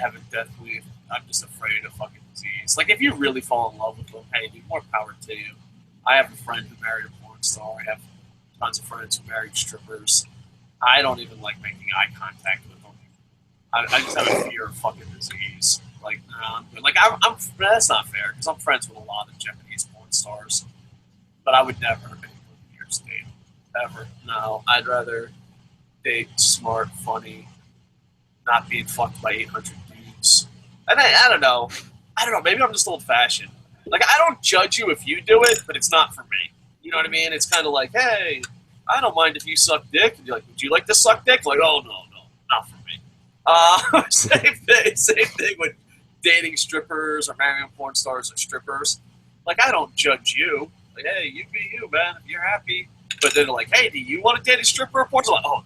have a death belief. I'm just afraid of fucking disease. If you really fall in love with them, hey, dude, more power to you. I have a friend who married a porn star. I have tons of friends who married strippers. I don't even like making eye contact with them. I just have a fear of fucking disease. No, I'm good. That's not fair because I'm friends with a lot of Japanese porn stars. But I would never in years date. Ever. No, I'd rather date smart, funny, not being fucked by 800 dudes. And I don't know. Maybe I'm just old-fashioned. I don't judge you if you do it, but it's not for me. You know what I mean? It's kind of like, hey, I don't mind if you suck dick. And you're like, would you like to suck dick? Oh, no, not for me. Same thing with dating strippers or marrying porn stars or strippers. I don't judge you. Hey, you be you, man, if you're happy. But then they're like, hey, do you want to date a stripper or porn star? Oh,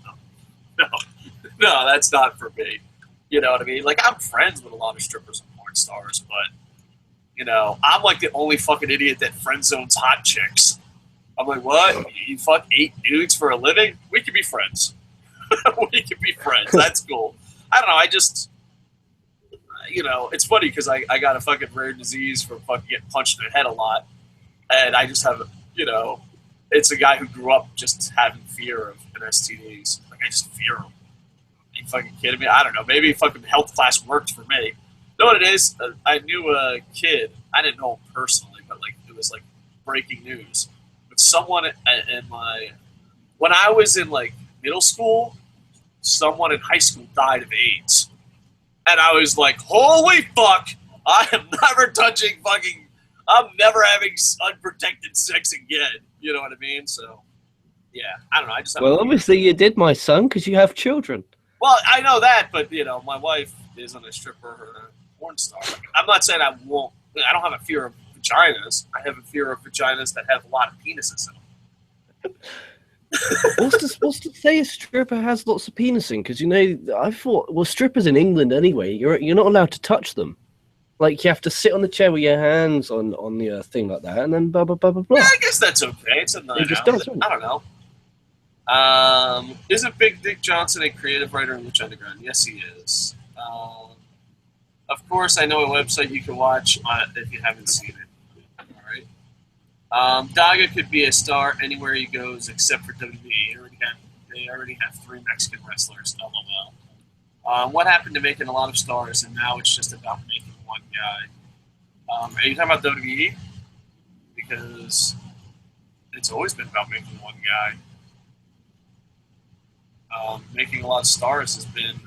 no, that's not for me. You know what I mean? I'm friends with a lot of strippers and porn stars, but, I'm the only fucking idiot that friend zones hot chicks. I'm like, what? You fuck 8 dudes for a living? We could be friends. We could be friends. That's cool. I don't know. I just, it's funny because I got a fucking rare disease from fucking getting punched in the head a lot. And I just have, it's a guy who grew up just having fear of an STDs. I just fear them. Are you fucking kidding me? I don't know. Maybe fucking health class worked for me. You know what it is? I knew a kid. I didn't know him personally, but it was breaking news. But someone when I was in middle school, someone in high school died of AIDS. And I was like, holy fuck, I am never touching fucking, I'm never having unprotected sex again. You know what I mean? So, yeah, I don't know. I just have obviously you did, my son, because you have children. Well, I know that, but, my wife isn't a stripper or a porn star. I'm not saying I don't have a fear of vaginas. I have a fear of vaginas that have a lot of penises in them. What's to say a stripper has lots of penising? Because I thought, well, strippers in England anyway, you're not allowed to touch them. Like you have to sit on the chair with your hands on the thing like that, and then blah blah blah blah blah. Yeah, I guess that's okay. It's a night out. I don't know. Isn't Big Dick Johnson a creative writer in Lucha Underground? Yes, he is. Of course, I know a website you can watch if you haven't seen it. All right. Daga could be a star anywhere he goes except for WWE. They already have 3 Mexican wrestlers. LOL. What happened to making a lot of stars, and now it's just about making one guy? Are you talking about WWE? Because it's always been about making one guy. Making a lot of stars has been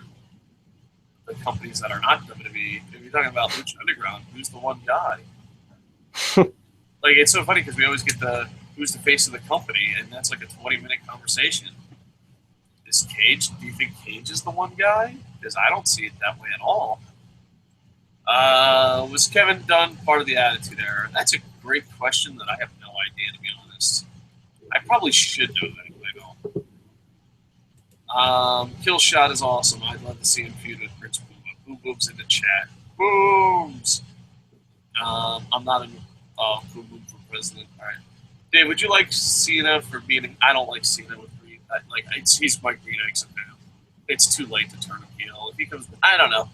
the companies that are not WWE. If you're talking about Lucha Underground, who's the one guy? Like, it's so funny because we always get who's the face of the company, and that's like a 20-minute conversation. Is Cage? Do you think Cage is the one guy? Because I don't see it that way at all. Was Kevin Dunn part of the Attitude Era? That's a great question that I have no idea, to be honest. I probably should know that if I don't. Kill Shot is awesome. I'd love to see him feud with Prince Puma. Boom Boom's in the chat. Booms! I'm not in Boom Boom for president. All right. Dave, would you like Cena for beating... I don't like Cena with Green. He's my Green Eggs now. It's too late to turn him heel. If he comes... I don't know.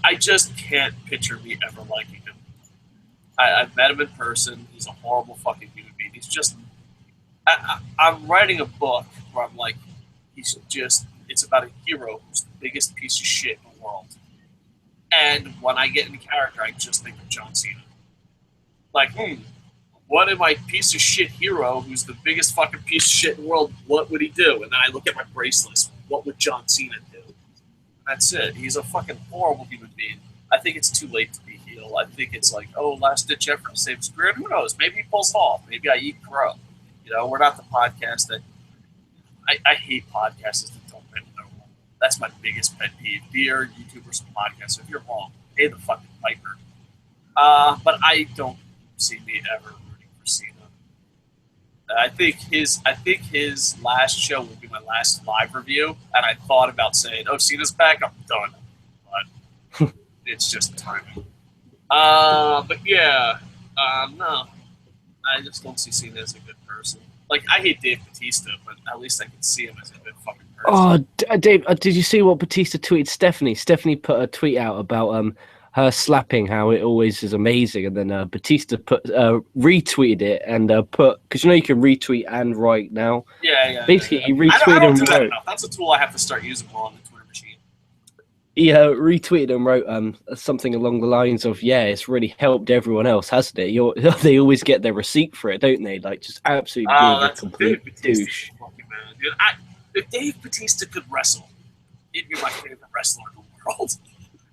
I just can't picture me ever liking him. I've met him in person. He's a horrible fucking human being. He's just... I'm writing a book where I'm like, it's about a hero who's the biggest piece of shit in the world. And when I get into character, I just think of John Cena. Like, what am I piece of shit hero who's the biggest fucking piece of shit in the world? What would he do? And then I look at my bracelets. What would John Cena do? That's it. He's a fucking horrible human being. I think it's too late to be heel. I think it's like, last-ditch effort to save his career. Who knows? Maybe he pulls it off. Maybe I eat crow. We're not the podcast that... I hate podcasts that don't bend no rule. That's my biggest pet peeve. Dear YouTubers and podcasts, if you're wrong, pay the fucking piper. But I don't see me ever rooting for Cena. I think his last show will be my last live review, and I thought about saying, Cena's back, I'm done. But it's just timing. But yeah, no. I just don't see Cena as a good person. Like, I hate Dave Bautista, but at least I can see him as a good fucking person. Dave, did you see what Bautista tweeted Stephanie? Stephanie put a tweet out about her slapping, how it always is amazing, and then Bautista retweeted it and put, because you can retweet and write now. Yeah. Basically, he retweeted I don't and do that wrote. enough. That's a tool I have to start using more on the Twitter machine. He retweeted and wrote something along the lines of, it's really helped everyone else, hasn't it? They always get their receipt for it, don't they? Like, just absolutely being a complete douche. Dude, if Dave Bautista could wrestle, he'd be my favorite wrestler in the world.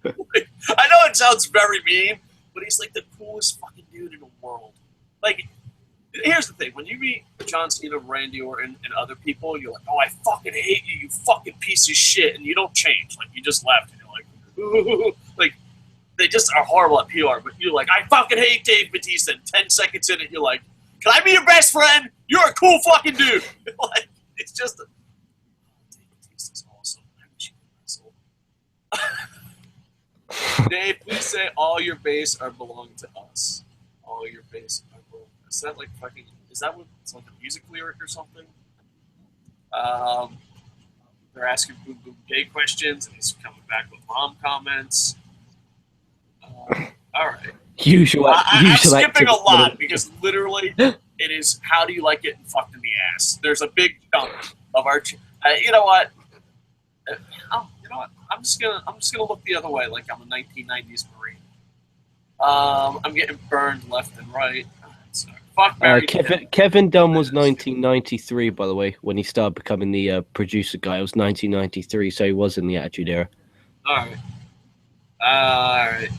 I know it sounds very mean, but he's like the coolest fucking dude in the world. Like, here's the thing. When you meet John Cena, Randy Orton, and other people, you're like, I fucking hate you, you fucking piece of shit, and you don't change. Like, you just left, and you're like, ooh. Like, they just are horrible at PR, but you're like, I fucking hate Dave Bautista, and 10 seconds in it, you're like, can I be your best friend? You're a cool fucking dude. Like, it's just... Dave Bautista's awesome. I wish he could wrestle. Dave, please say all your base are belong to us. All your base are belong. Is that like fucking? Is that what it's like a music lyric or something? They're asking Boom Boom gay questions, and he's coming back with mom comments. All right. I'm skipping a lot because literally it is how do you like getting fucked in the ass? There's a big chunk of our. You know what? I'm just gonna look the other way, like I'm a 1990s Marine. I'm getting burned left and right. Fuck Mary. Kevin Dunn was 1993, by the way, when he started becoming the producer guy. It was 1993, so he was in the Attitude Era. All right.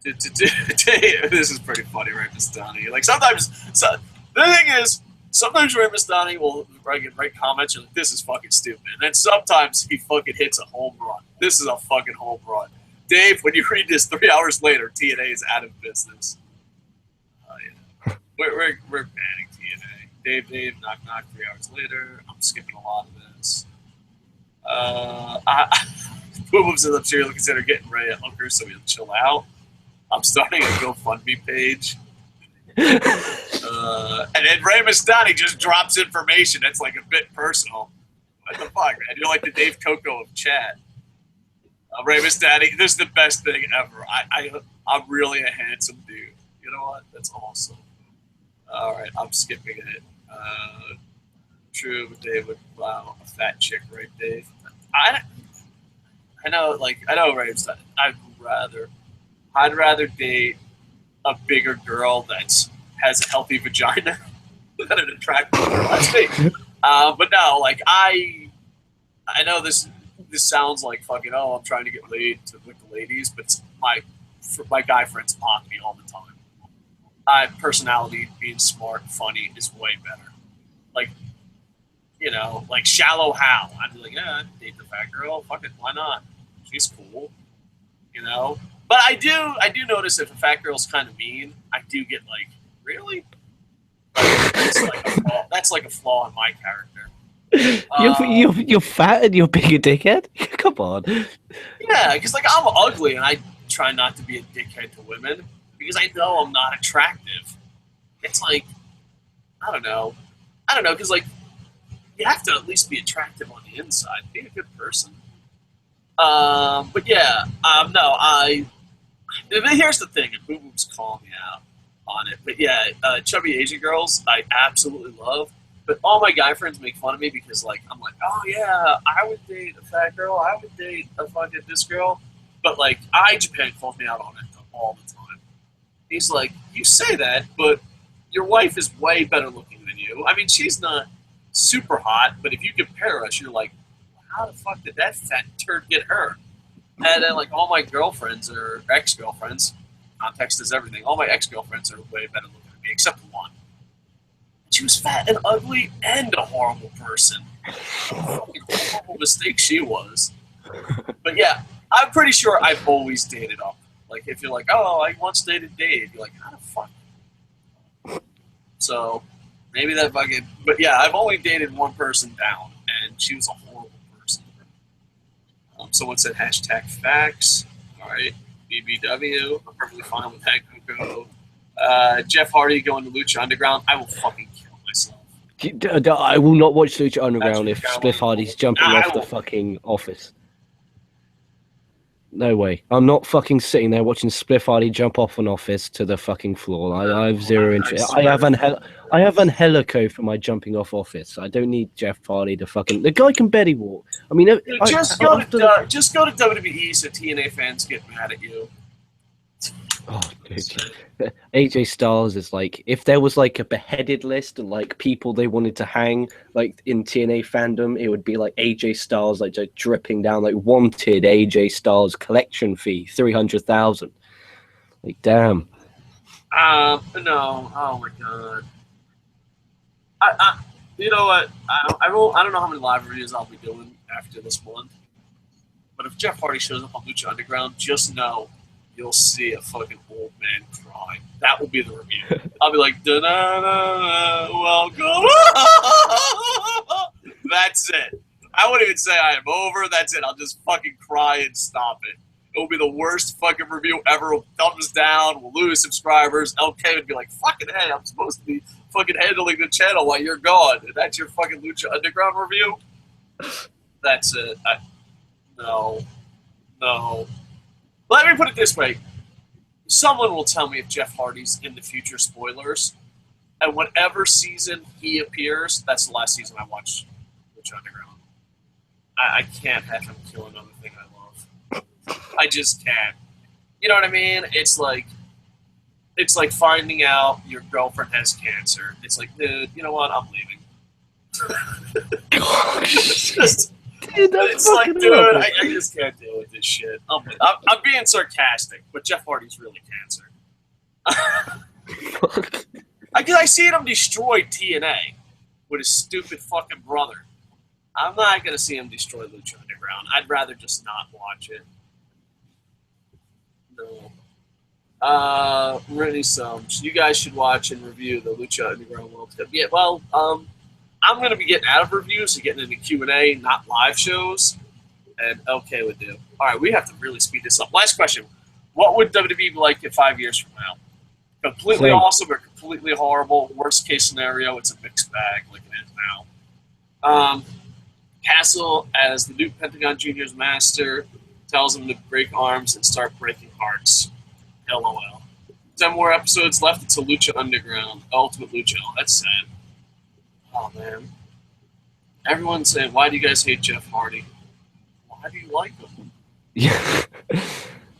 This is pretty funny, right, Miss Donnie? Like sometimes, the thing is, sometimes Ray Mastani will write comments and like, this is fucking stupid. And then sometimes he fucking hits a home run. This is a fucking home run. Dave, when you read this 3 hours later, TNA is out of business. Yeah. We're banning TNA. Dave, knock, knock, 3 hours later. I'm skipping a lot of this. Boom says, I'm sure you'll consider getting Ray a hooker so he'll chill out. I'm starting a GoFundMe page. And then Ray Mastani just drops information that's like a bit personal. What the fuck, man? You're like the Dave Coco of chat. Ray Mastani, this is the best thing ever. I'm really a handsome dude. You know what? That's awesome. All right, I'm skipping it. True, Dave. Wow, a fat chick, right, Dave? I know, Ray Mastani. I'd rather date a bigger girl that has a healthy vagina than an attractive girl. That's me. But no, like I know this sounds like fucking, oh, I'm trying to get laid with the ladies, but my guy friends mock me all the time. Personality, being smart, funny is way better. Like, you know, like Shallow Hal. I'd be like, yeah, I'd date the fat girl. Fuck it, why not? She's cool, you know. But I do notice if a fat girl's kind of mean, I do get like, really? That's like a flaw in my character. You're fat and you're being a dickhead? Come on. Yeah, because like I'm ugly and I try not to be a dickhead to women because I know I'm not attractive. It's like, I don't know, because like you have to at least be attractive on the inside, be a good person. But yeah, no, here's the thing, and Boo Boom's calling me out on it. But yeah, chubby Asian girls, I absolutely love. But all my guy friends make fun of me because, like, I'm like, oh yeah, I would date a fat girl, I would date a fucking this girl. But like, Japan calls me out on it all the time. He's like, you say that, but your wife is way better looking than you. I mean, she's not super hot, but if you compare us, you're like, how the fuck did that fat turd get her? And then, like, all my girlfriends or ex-girlfriends, context is everything, all my ex-girlfriends are way better looking than me, except one. She was fat and ugly and a horrible person. What a horrible mistake she was. But yeah, I'm pretty sure I've always dated up. Like, if you're like, oh, I once dated Dave, you're like, how the fuck? So, maybe that fucking... But yeah, I've only dated one person down, and she was a horrible person. Someone said hashtag facts. All right. BBW. I'm perfectly fine with that. Coco. Jeff Hardy going to Lucha Underground. I will fucking kill myself. I will not watch Lucha Underground if Spliff Hardy's jumping off the fucking office. No way. I'm not fucking sitting there watching Spliff Hardy jump off an office to the fucking floor. I have zero interest. I have an helico for my jumping off office. I don't need Jeff Hardy to fucking... The guy can barely walk. I mean... Just go to WWE so TNA fans get mad at you. Oh, dude. AJ Styles is like, if there was like a beheaded list and like people they wanted to hang like in TNA fandom, it would be like AJ Styles like just dripping down like wanted AJ Styles collection fee 300,000. Like damn. No. Oh my god. You know what? I don't know how many live reviews I'll be doing after this month. But if Jeff Hardy shows up on Lucha Underground, just know you'll see a fucking old man crying. That will be the review. I'll be like, da-da-da, welcome. That's it. I wouldn't even say I am over. That's it. I'll just fucking cry and stop it. It will be the worst fucking review ever. We'll thumbs down. We'll lose subscribers. LK would be like, fucking hey, I'm supposed to be fucking handling the channel while you're gone. And that's your fucking Lucha Underground review? That's it. No. Let me put it this way. Someone will tell me if Jeff Hardy's in the future, spoilers. And whatever season he appears, that's the last season I watch Lucha Underground. I can't have him kill another thing I love. I just can't. You know what I mean? It's like finding out your girlfriend has cancer. It's like, dude, you know what? I'm leaving. It's just... Dude, it's like, dude, I just can't deal with this shit. I'm being sarcastic, but Jeff Hardy's really cancer. I seen him destroy TNA with his stupid fucking brother. I'm not going to see him destroy Lucha Underground. I'd rather just not watch it. No. Really, you guys should watch and review the Lucha Underground World Cup. Yeah, well, I'm going to be getting out of reviews and getting into Q&A, not live shows, and LK would do. All right, we have to really speed this up. Last question. What would WWE be like in 5 years from now? Completely awesome or completely horrible? Worst case scenario, it's a mixed bag like it is now. Castle, as the new Pentagon Junior's master, tells him to break arms and start breaking hearts. LOL. 10 more episodes left until Lucha Underground. Ultimate Lucha. Oh, that's sad. Oh, man. Everyone's saying, why do you guys hate Jeff Hardy? Why do you like him? Yeah.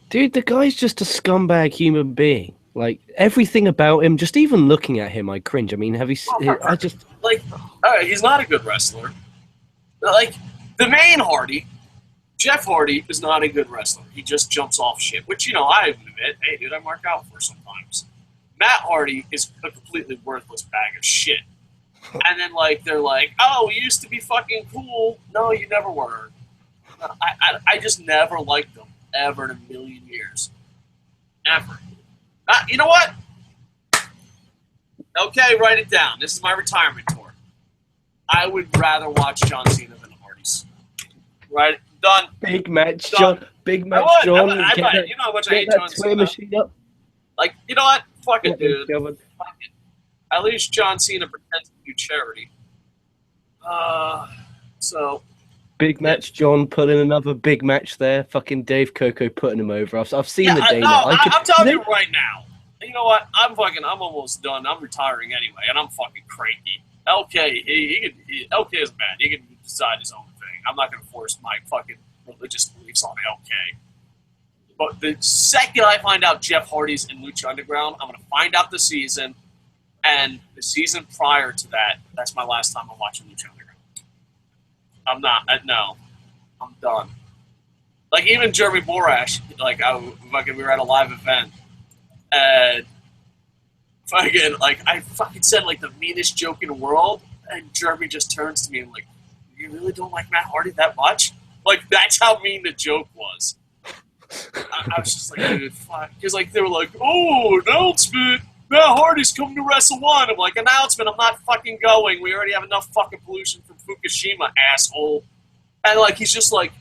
Dude, the guy's just a scumbag human being. Like, everything about him, just even looking at him, I cringe. I mean, have you seen... I just... Like, all right, he's not a good wrestler. Like, the main Hardy, Jeff Hardy, is not a good wrestler. He just jumps off shit, which, you know, I admit, hey, dude, I mark out for sometimes. Matt Hardy is a completely worthless bag of shit. And then, like, they're like, oh, we used to be fucking cool. No, you never were. I just never liked them, ever in a million years. Ever. You know what? Okay, write it down. This is my retirement tour. I would rather watch John Cena than the Hardys. Right? Done. Big match, Done. John. Big match, John. You know how much I hate John Cena. Machine up. Like, you know what? Fuck it, dude. Fuck it. At least John Cena pretends to do charity. So... Big match, John put in another big match there. Fucking Dave Coco putting him over. I've seen the day now. I'm telling you right now. You know what? I'm almost done. I'm retiring anyway, and I'm fucking cranky. LK, LK is bad. He can decide his own thing. I'm not going to force my fucking religious beliefs on LK. But the second I find out Jeff Hardy's in Lucha Underground, I'm going to find out the season, and the season prior to that, that's my last time I'm watching Lucha Underground. I'm not. No, I'm done. Like, even Jeremy Borash, like, we were at a live event, and I fucking said, like, the meanest joke in the world, and Jeremy just turns to me and, like, you really don't like Matt Hardy that much? Like, that's how mean the joke was. I was just like, dude, fuck. Because, like, they were like, oh, announcement, Matt Hardy's coming to Wrestle 1. I'm like, announcement, I'm not fucking going. We already have enough fucking pollution from Fukushima, asshole. And, like, he's just like...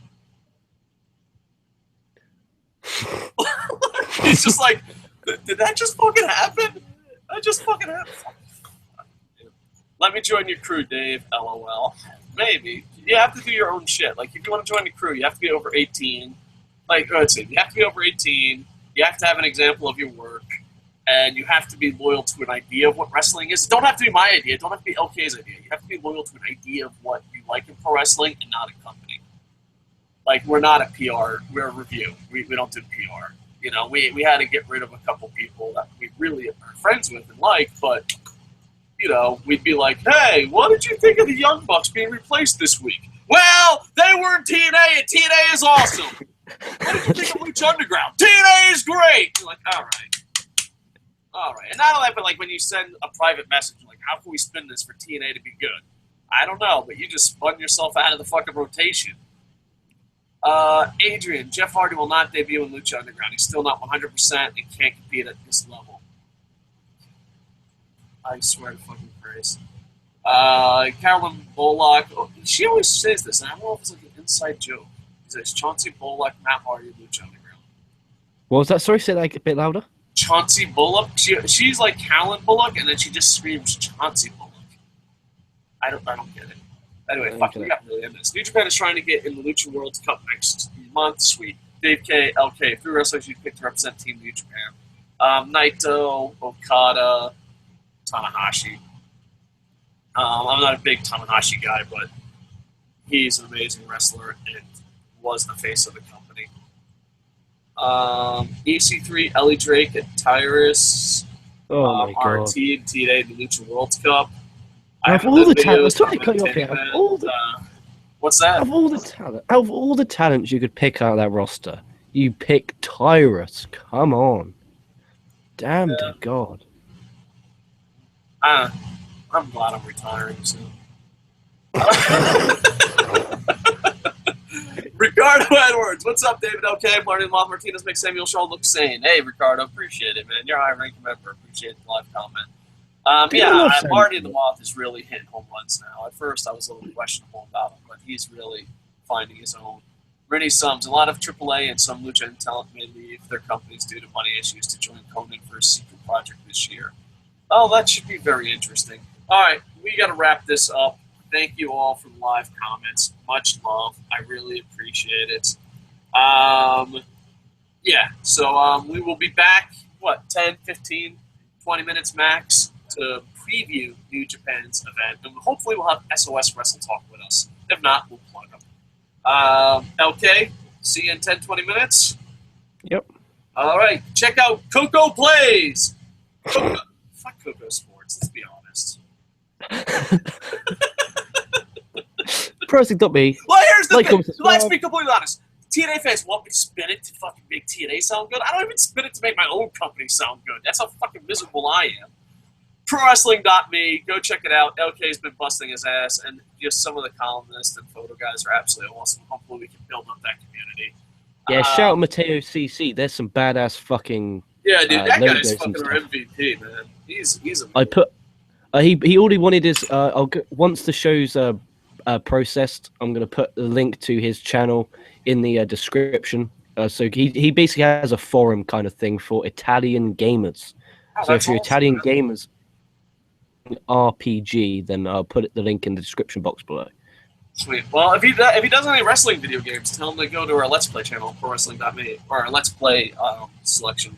he's just like, did that just fucking happen? That just fucking happened? Let me join your crew, Dave. LOL. Maybe. You have to do your own shit. Like, if you want to join the crew, you have to be over 18. Like, let's see, you have to be over 18. You have to have an example of your work. And you have to be loyal to an idea of what wrestling is. It don't have to be my idea. It don't have to be LK's idea. You have to be loyal to an idea of what you like in pro wrestling and not a company. Like, we're not a PR. We're a review. We don't do PR. You know, we had to get rid of a couple people that we really are friends with and like, but, you know, we'd be like, hey, what did you think of the Young Bucks being replaced this week? Well, they were in TNA, and TNA is awesome. What did you think of Lucha Underground? TNA is great. You're like, all right. All right. And not only that, but like when you send a private message, like, how can we spin this for TNA to be good? I don't know, but you just spun yourself out of the fucking rotation. Adrian, Jeff Hardy will not debut in Lucha Underground. He's still not 100% and can't compete at this level. I swear to fucking Christ. Carolyn Bullock, she always says this, and I don't know if it's like an inside joke. He says, Chauncey Bullock, Matt Hardy, Lucha Underground. What was that? Sorry, say that a bit louder. Chauncey Bullock. She's like Callan Bullock, and then she just screams Chauncey Bullock. I don't get it. Anyway, we got really into this. New Japan is trying to get in the Lucha World Cup next month. Sweet. Dave K, LK, 3 wrestlers you picked to represent Team New Japan. Naito, Okada, Tanahashi. I'm not a big Tanahashi guy, but he's an amazing wrestler and was the face of the company. EC3, Ellie Drake, and Tyrus. Oh my god. RT and TNA in the Lucha World Cup. Out of all the talent, what's that? Out of all the talents you could pick out of that roster, you pick Tyrus. Come on. Damn to God. I'm glad I'm retiring soon. Ricardo Edwards. KocoSports. What's up, David? Okay, Martin Moth Martinez makes Samuel Shaw look sane. Hey, Ricardo, appreciate it, man. You're a high-ranking member. Appreciate the live comment. Marty the Moth is really hitting home runs now. At first, I was a little questionable about him, but he's really finding his own. Rennie Sums, a lot of AAA and some Lucha and talent may leave their companies due to money issues to join Conan for a secret project this year. Oh, that should be very interesting. All right, we got to wrap this up. Thank you all for the live comments. Much love. I really appreciate it. We will be back, 10, 15, 20 minutes max to preview New Japan's event. And hopefully we'll have SOS Wrestle Talk with us. If not, we'll plug them. LK, see you in 10, 20 minutes. Yep. All right, check out Coco Plays. Fuck KocoSports, let's be honest. Pressing.me. Well, here's the thing. Let's be completely honest. TNA fans want me to spin it to fucking make TNA sound good. I don't even spin it to make my own company sound good. That's how fucking miserable I am. ProWrestling.me. Go check it out. LK's been busting his ass, and just some of the columnists and photo guys are absolutely awesome. Hopefully we can build up that community. Yeah, shout out Matteo CC. There's some badass fucking yeah, dude, that guy's logos and fucking our stuff. MVP, man. He's amazing. I put he already wanted his once the show's processed, I'm gonna put the link to his channel in the description. So he basically has a forum kind of thing for Italian gamers. So if you're Italian gamers RPG, then I'll put the link in the description box below. Sweet. Well, if he does any wrestling video games, tell him to go to our Let's Play channel, ProWrestling.me, or our Let's Play selection.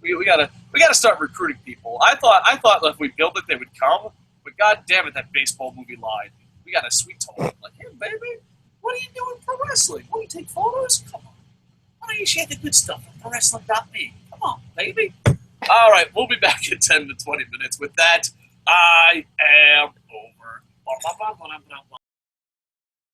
We gotta start recruiting people. I thought if we build it, they would come. But god damn it, that baseball movie lied. We got a sweet talk. Like, hey baby, what are you doing for wrestling? Want you take photos? Come on. Why don't you share the good stuff on ProWrestling.me? Come on, baby. All right, we'll be back in 10 to 20 minutes. With that, I am over.